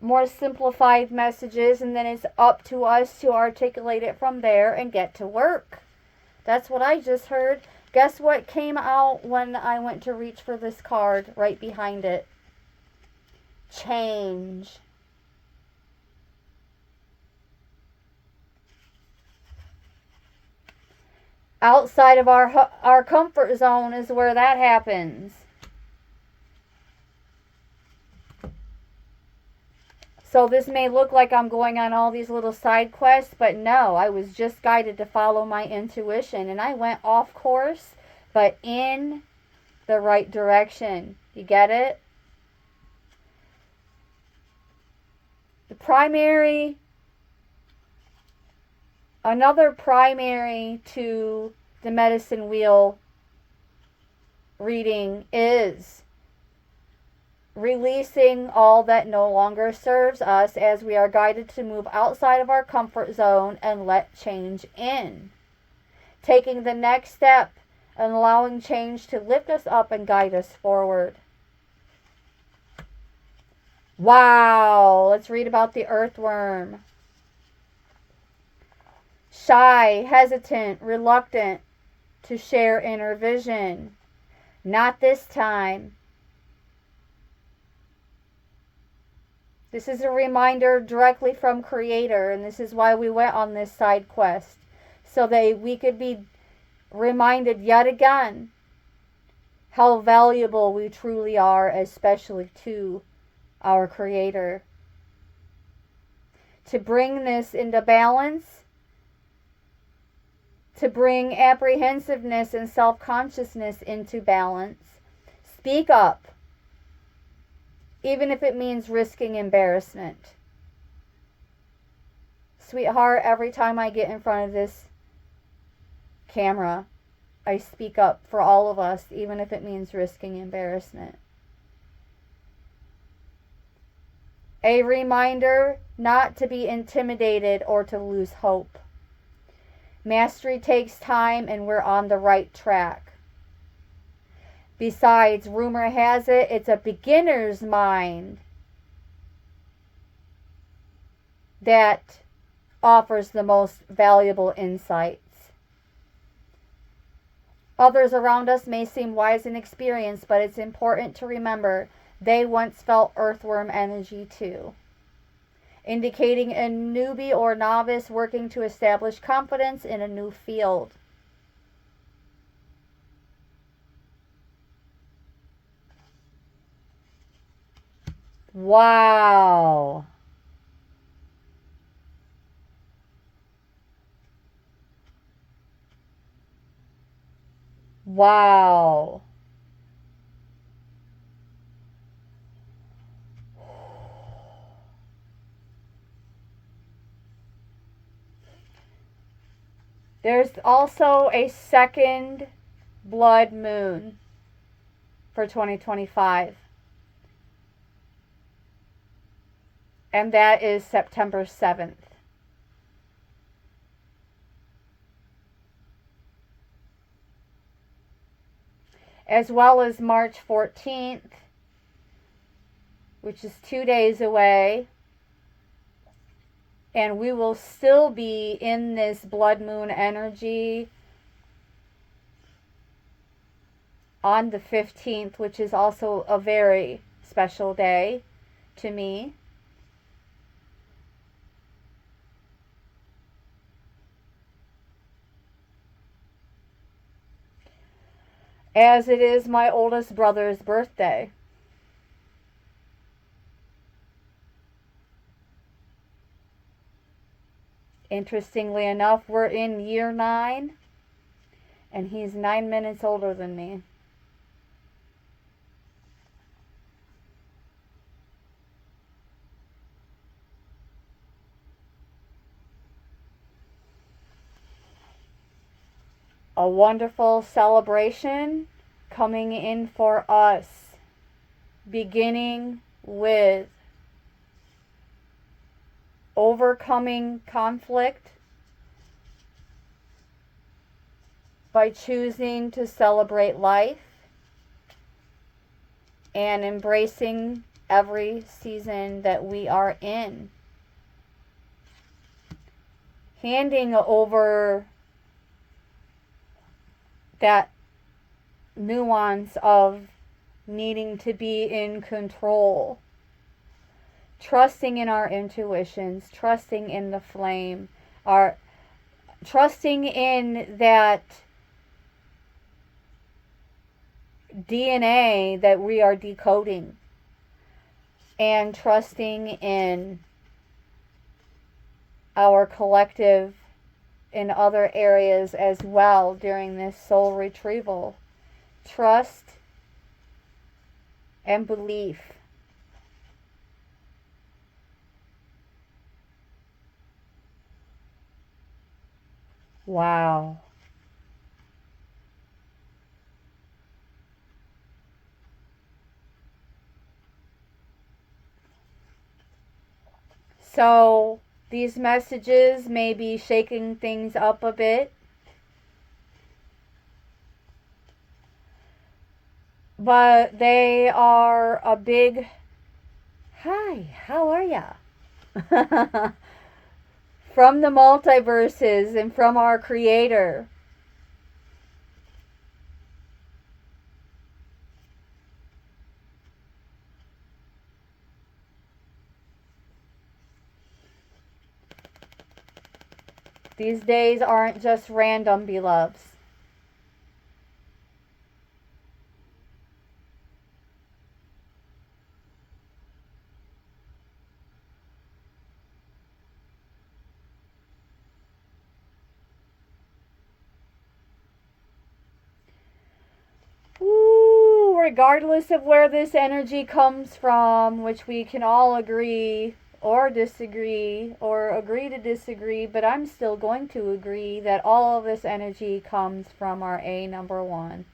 more simplified messages, and then it's up to us to articulate it from there and get to work. That's what I just heard. Guess what came out when I went to reach for this card right behind it? Change. Outside of our comfort zone is where that happens. So this may look like I'm going on all these little side quests, but no, I was just guided to follow my intuition, and I went off course, but in the right direction. You get it? Another primary to the medicine wheel reading is releasing all that no longer serves us, as we are guided to move outside of our comfort zone and let change in. Taking the next step and allowing change to lift us up and guide us forward. Wow, let's read about the earthworm. Shy, hesitant, reluctant to share inner vision. Not this time. This is a reminder directly from Creator, and this is why we went on this side quest, so that we could be reminded yet again how valuable we truly are, especially to our Creator. To bring this into balance, to bring apprehensiveness and self-consciousness into balance, speak up. Even if it means risking embarrassment. Sweetheart, every time I get in front of this camera, I speak up for all of us, even if it means risking embarrassment. A reminder not to be intimidated or to lose hope. Mastery takes time, and we're on the right track. Besides, rumor has it, it's a beginner's mind that offers the most valuable insights. Others around us may seem wise and experienced, but it's important to remember they once felt earthworm energy too, indicating a newbie or novice working to establish confidence in a new field. Wow. Wow. There's also a second blood moon for 2025. And that is September 7th. As well as March 14th, which is 2 days away. And we will still be in this blood moon energy on the 15th, which is also a very special day to me. As it is my oldest brother's birthday. Interestingly enough, we're in year 9, and he's 9 minutes older than me. A wonderful celebration coming in for us, beginning with overcoming conflict by choosing to celebrate life and embracing every season that we are in. Handing over that nuance of needing to be in control, trusting in our intuitions, trusting in the flame, trusting in that DNA that we are decoding and trusting in our collective in other areas as well during this soul retrieval. Trust and belief. Wow. So these messages may be shaking things up a bit, but they are a big hi, how are ya? From the multiverses and from our Creator. These days aren't just random, beloveds. Ooh, regardless of where this energy comes from, which we can all agree or disagree or agree to disagree, but I'm still going to agree that all of this energy comes from our A number 1.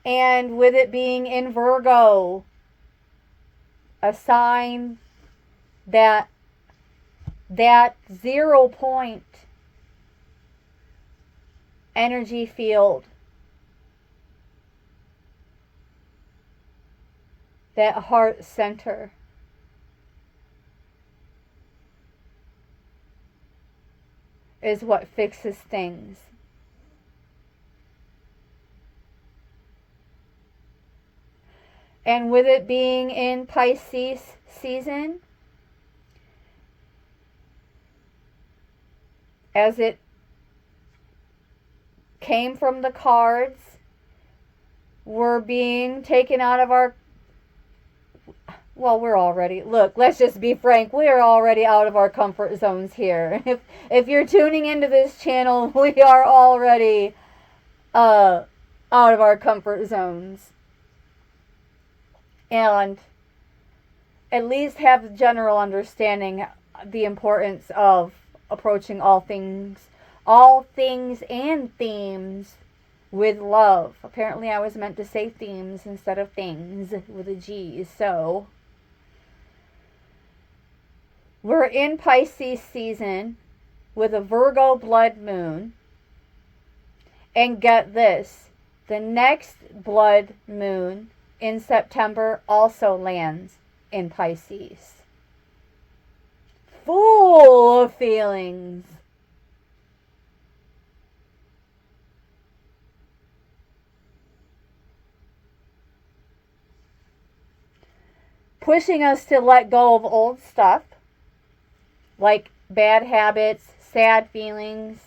And with it being in Virgo, a sign that 0 point energy field, that heart center, is what fixes things. And with it being in Pisces season, as it came from the cards, we're being taken out of our, well, we're already, look, let's just be frank, we're already out of our comfort zones here. If you're tuning into this channel, we are already out of our comfort zones. And at least have the general understanding the importance of approaching all things and themes with love. Apparently I was meant to say themes instead of things with a G. So we're in Pisces season with a Virgo blood moon. And get this, the next blood moon in September also lands in Pisces. Full of feelings. Pushing us to let go of old stuff, like bad habits, sad feelings,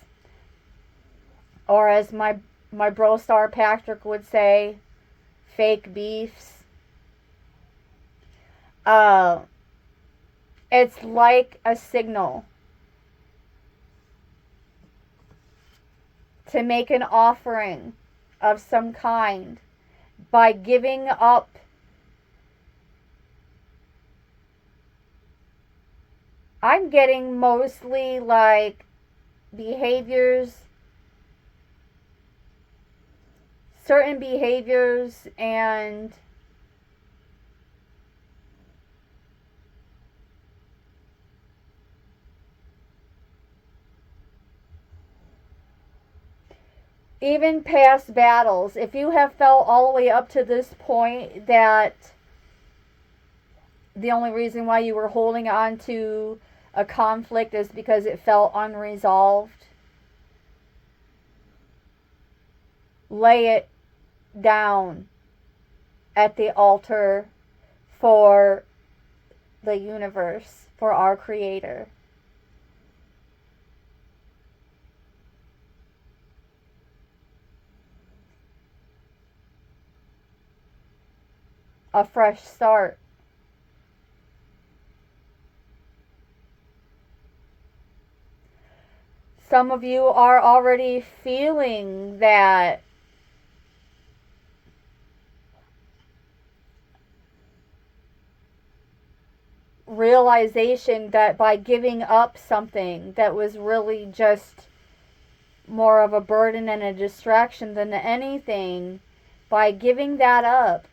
or as my bro star Patrick would say, fake beefs. It's like a signal to make an offering of some kind by giving up I'm getting mostly like behaviors, certain behaviors, and even past battles. If you have felt all the way up to this point that the only reason why you were holding on to a conflict is because it felt unresolved, lay it down at the altar for the universe, for our Creator. a fresh start. Some of you are already feeling that realization that by giving up something that was really just more of a burden and a distraction than anything, by giving that up,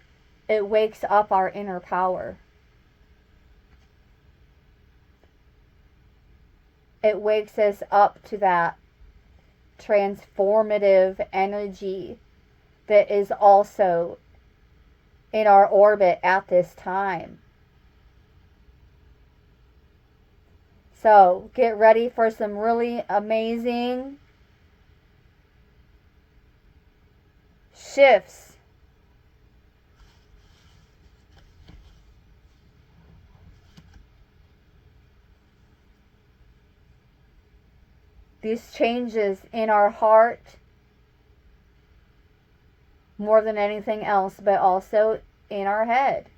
it wakes up our inner power. It wakes us up to that transformative energy that is also in our orbit at this time. So get ready for some really amazing shifts. These changes in our heart more than anything else, but also in our head.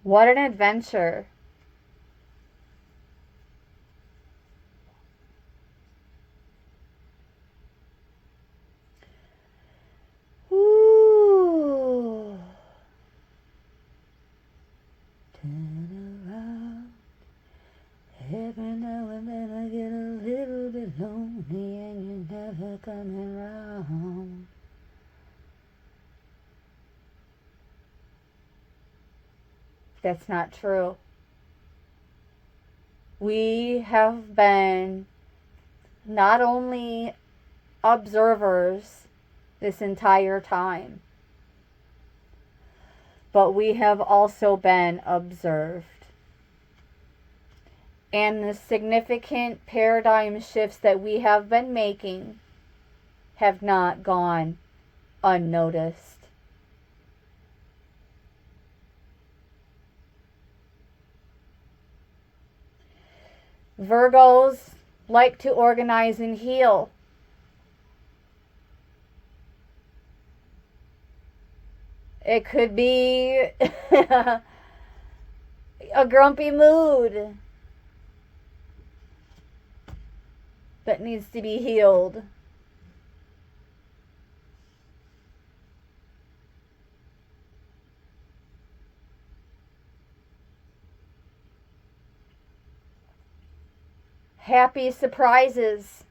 What an adventure. Ooh. Turn around. Every now and then I get a little bit lonely and you're never coming around. That's not true. We have been not only observers this entire time, but we have also been observed. And the significant paradigm shifts that we have been making have not gone unnoticed. Virgos like to organize and heal. It could be a grumpy mood that needs to be healed. Happy surprises,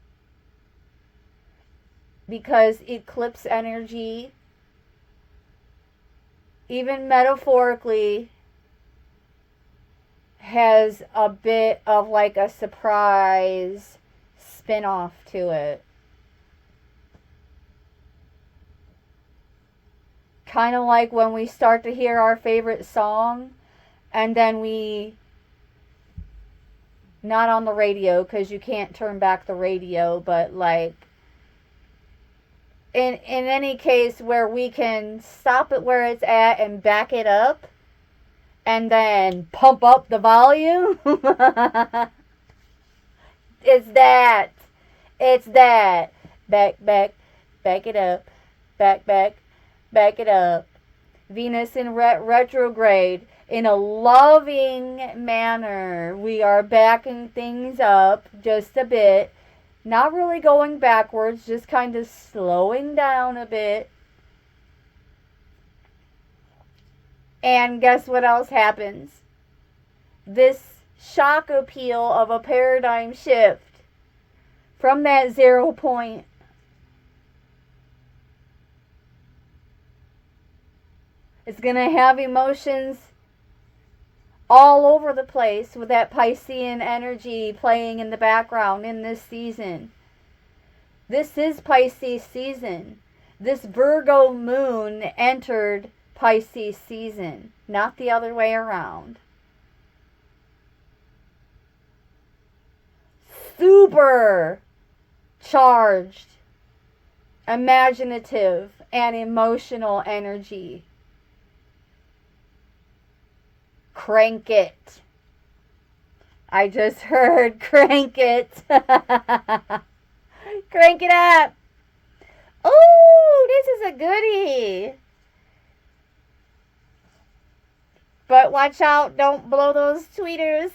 because eclipse energy, even metaphorically, has a bit of like a surprise spin-off to it. Kind of like when we start to hear our favorite song and then we, not on the radio because you can't turn back the radio, but like in any case where we can stop it where it's at and back it up and then pump up the volume. It's that. Back it up. Back it up. Venus in retrograde. In a loving manner, we are backing things up just a bit. Not really going backwards, just kind of slowing down a bit. And guess what else happens? This shock appeal of a paradigm shift from that 0 point is going to have emotions all over the place with that Piscean energy playing in the background in this season. This is Pisces season. This Virgo moon entered Pisces season, not the other way around. Super charged, imaginative, and emotional energy. Crank it. I just heard crank it. Crank it up. Oh, this is a goodie. But watch out, don't blow those tweeters.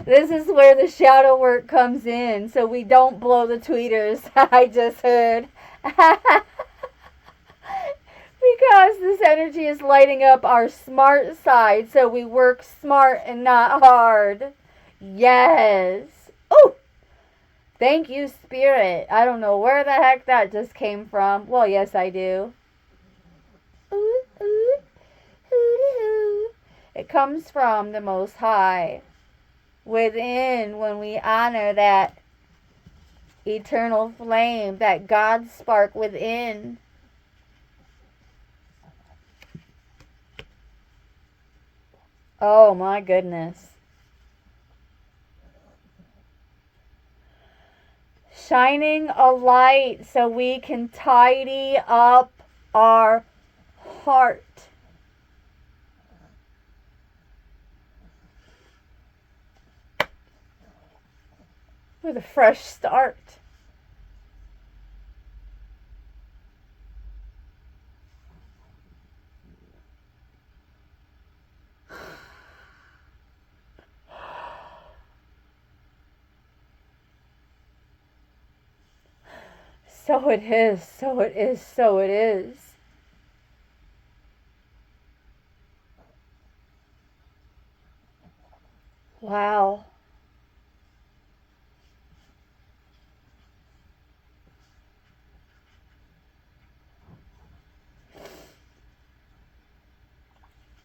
This is where the shadow work comes in, so we don't blow the tweeters. I just heard. Because this energy is lighting up our smart side, so we work smart and not hard. Yes. Oh, thank you, Spirit. I don't know where the heck that just came from. Well, yes, I do. Ooh, ooh, hoo-dee-hoo. It comes from the Most High. Within, when we honor that eternal flame, that God spark within. Oh my goodness. Shining a light so we can tidy up our heart. With a fresh start. So it is, so it is, so it is. Wow.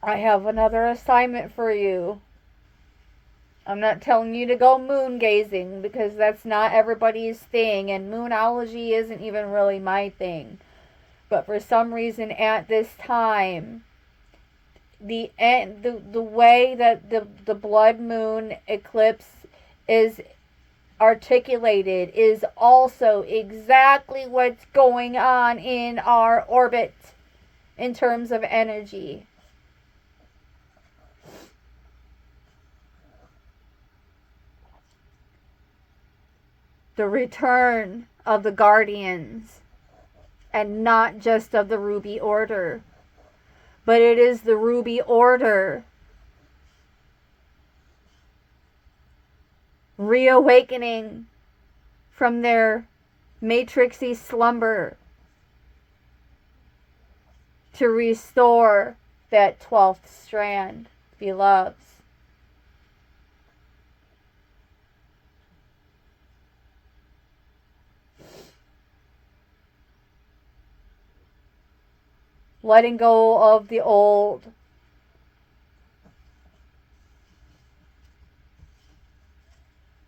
I have another assignment for you. I'm not telling you to go moon gazing because that's not everybody's thing, and moonology isn't even really my thing. But for some reason at this time, the way that the blood moon eclipse is articulated is also exactly what's going on in our orbit in terms of energy. The return of the guardians, and not just of the Ruby Order, but it is the Ruby Order reawakening from their matrixy slumber to restore that 12th strand, beloveds. Letting go of the old.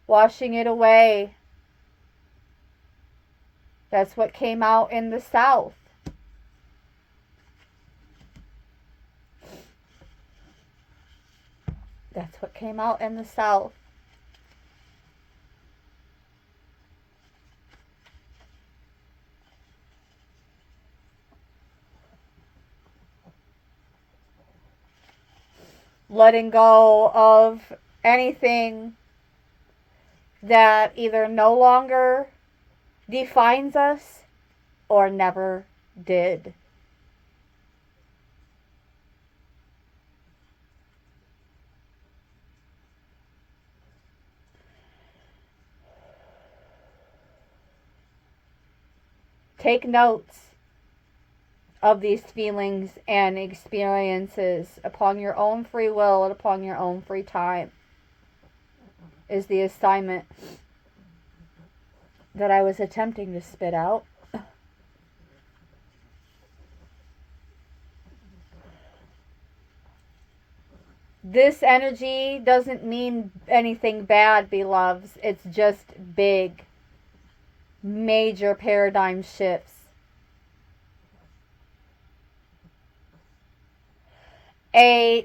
Washing it away. That's what came out in the South. That's what came out in the South. Letting go of anything that either no longer defines us or never did. Take notes of these feelings and experiences upon your own free will and upon your own free time is the assignment that I was attempting to spit out. This energy doesn't mean anything bad, beloveds. It's just big, major paradigm shifts.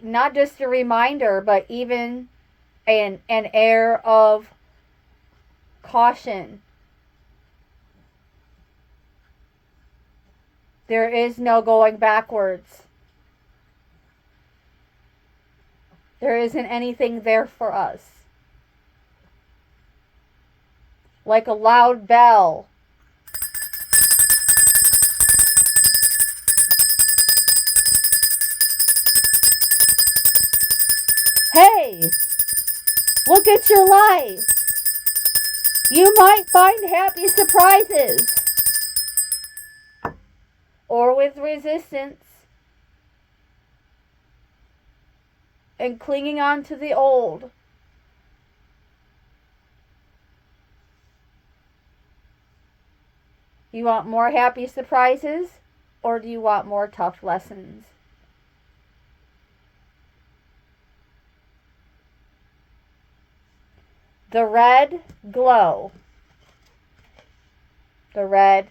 Not just a reminder, but even an air of caution. There is no going backwards. There isn't anything there for us. Like a loud bell. Hey, look at your life. You might find happy surprises. Or with resistance and clinging on to the old. You want more happy surprises, or do you want more tough lessons? The red glow. The red.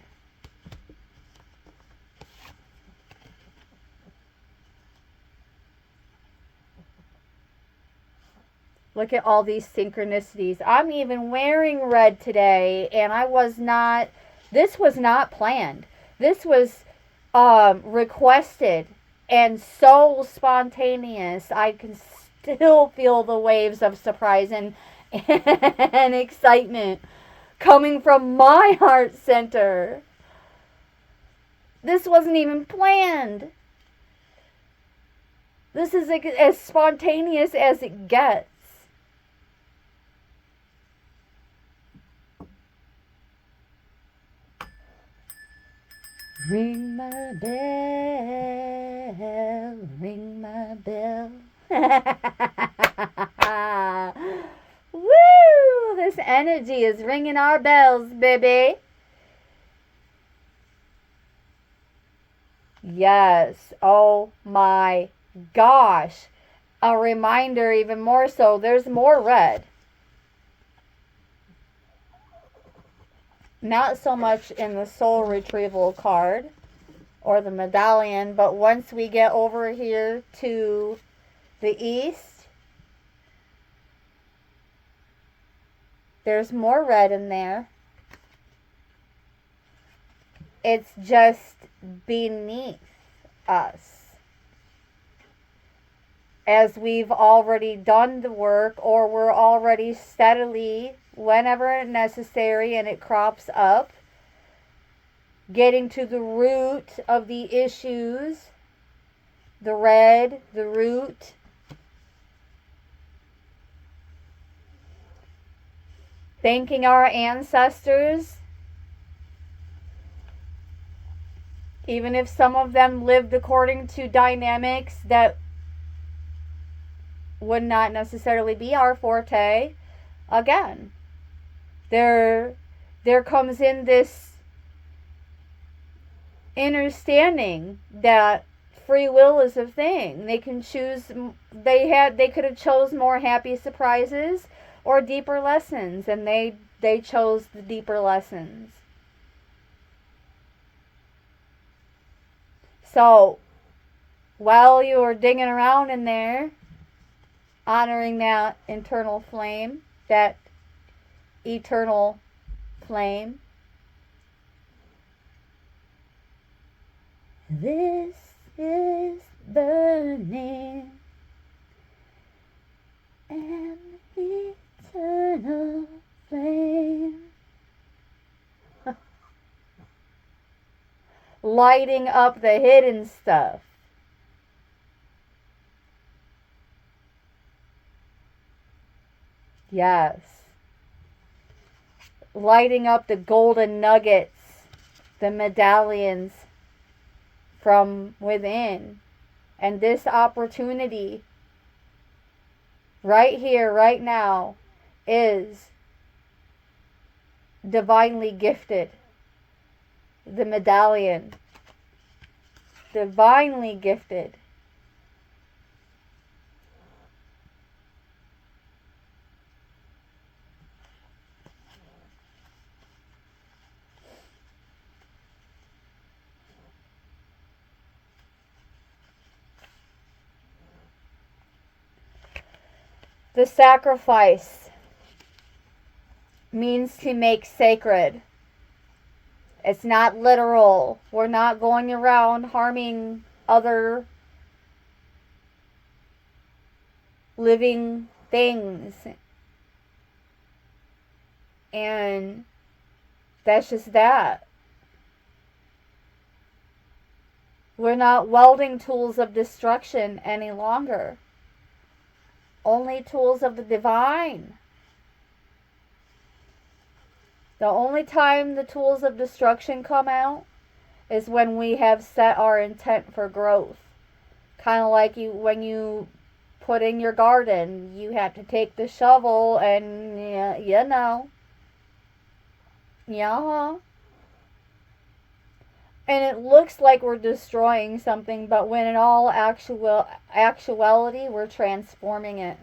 Look at all these synchronicities. I'm even wearing red today, and this was not planned. This was requested and so spontaneous. I can still feel the waves of surprise and excitement coming from my heart center. This wasn't even planned. This is as spontaneous as it gets. Ring my bell, ring my bell. Woo! This energy is ringing our bells, baby. Yes. Oh my gosh. A reminder, even more so, there's more red. Not so much in the soul retrieval card or the medallion, but once we get over here to the east, there's more red in there. It's just beneath us. As we've already done the work, or we're already steadily, whenever necessary and it crops up, getting to the root of the issues, the red, the root. Thanking our ancestors, even if some of them lived according to dynamics that would not necessarily be our forte. Again, there comes in this understanding that free will is a thing. They can choose. They could have chose more happy surprises or deeper lessons, and they chose the deeper lessons. So while you were digging around in there, honoring that internal flame, that eternal flame. This is burning an eternal flame. Lighting up the hidden stuff. Yes. Lighting up the golden nuggets, the medallions from within. And this opportunity right here, right now, is divinely gifted. The medallion. Divinely gifted. The sacrifice means to make sacred. It's not literal. We're not going around harming other living things. And that's just that. We're not welding tools of destruction any longer. Only tools of the divine. The only time the tools of destruction come out is when we have set our intent for growth. Kind of like when you put in your garden, you have to take the shovel and, yeah. And it looks like we're destroying something, but when in all actuality, we're transforming it.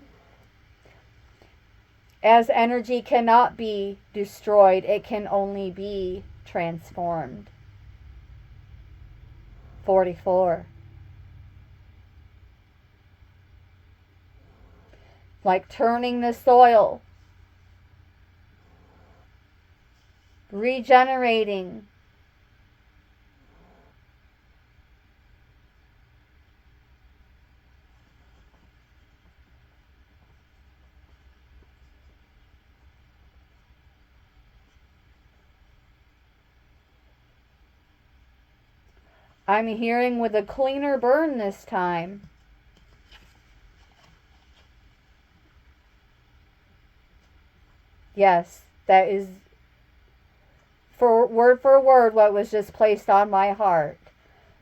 As energy cannot be destroyed, it can only be transformed. 44. Like turning the soil, regenerating. I'm hearing with a cleaner burn this time. Yes, that is for word what was just placed on my heart.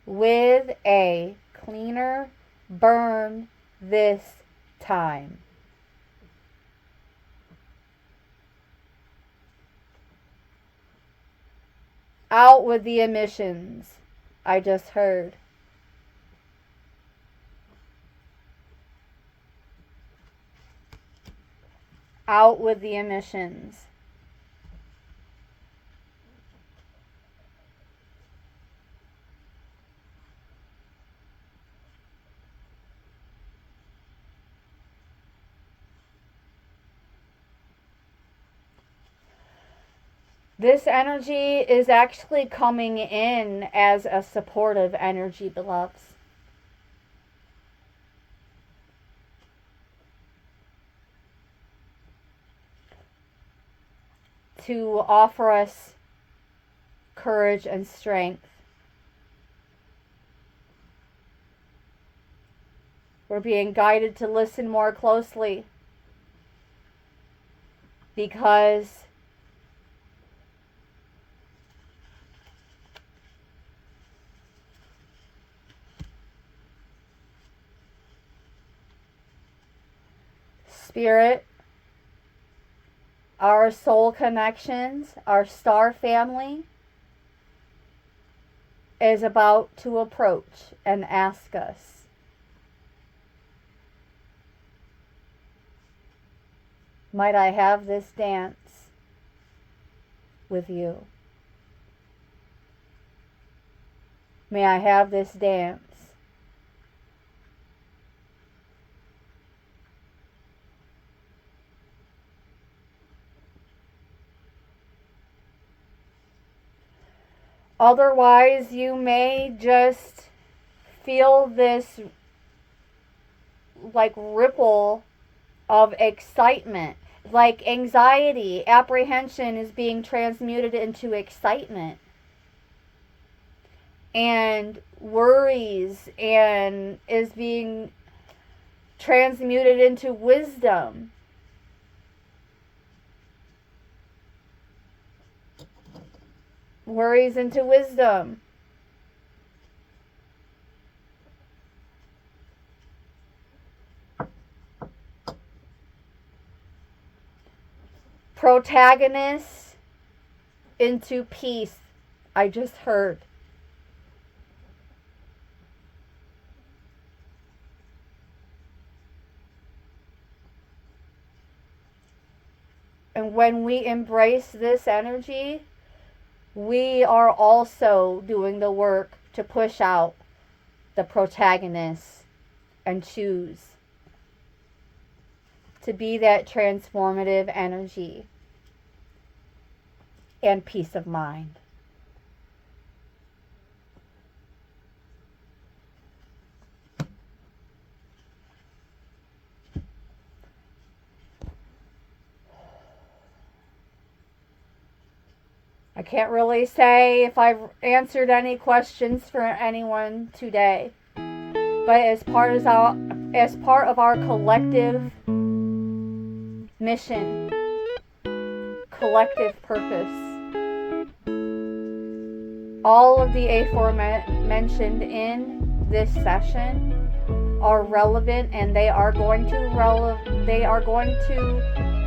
With a cleaner burn this time. Out with the emissions. I just heard. Out with the emissions. This energy is actually coming in as a supportive energy, beloveds. To offer us courage and strength. We're being guided to listen more closely because Spirit, our soul connections, our star family is about to approach and ask us, might I have this dance with you? May I have this dance? Otherwise, you may just feel this like ripple of excitement. Like anxiety, apprehension is being transmuted into excitement. And worries and is being transmuted into wisdom. Worries into wisdom. Protagonists into peace. I just heard. And when we embrace this energy, we are also doing the work to push out the protagonists and choose to be that transformative energy and peace of mind. I can't really say if I've answered any questions for anyone today. But as part of our collective mission, collective purpose, all of the aforementioned in this session are relevant, and they are going to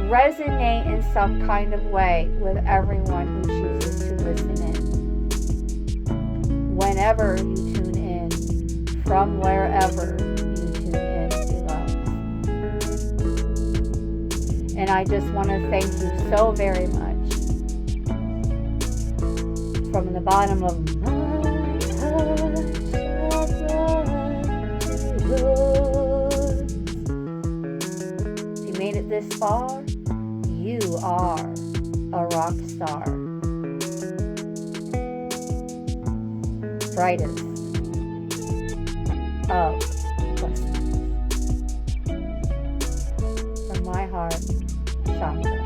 resonate in some kind of way with everyone who chooses to listen in. Whenever you tune in, from wherever you tune in, beloved. And I just want to thank you so very much. From the bottom of my heart, if you made it this far, you are a rock star. Brightest of blessings. From my heart, Chandra.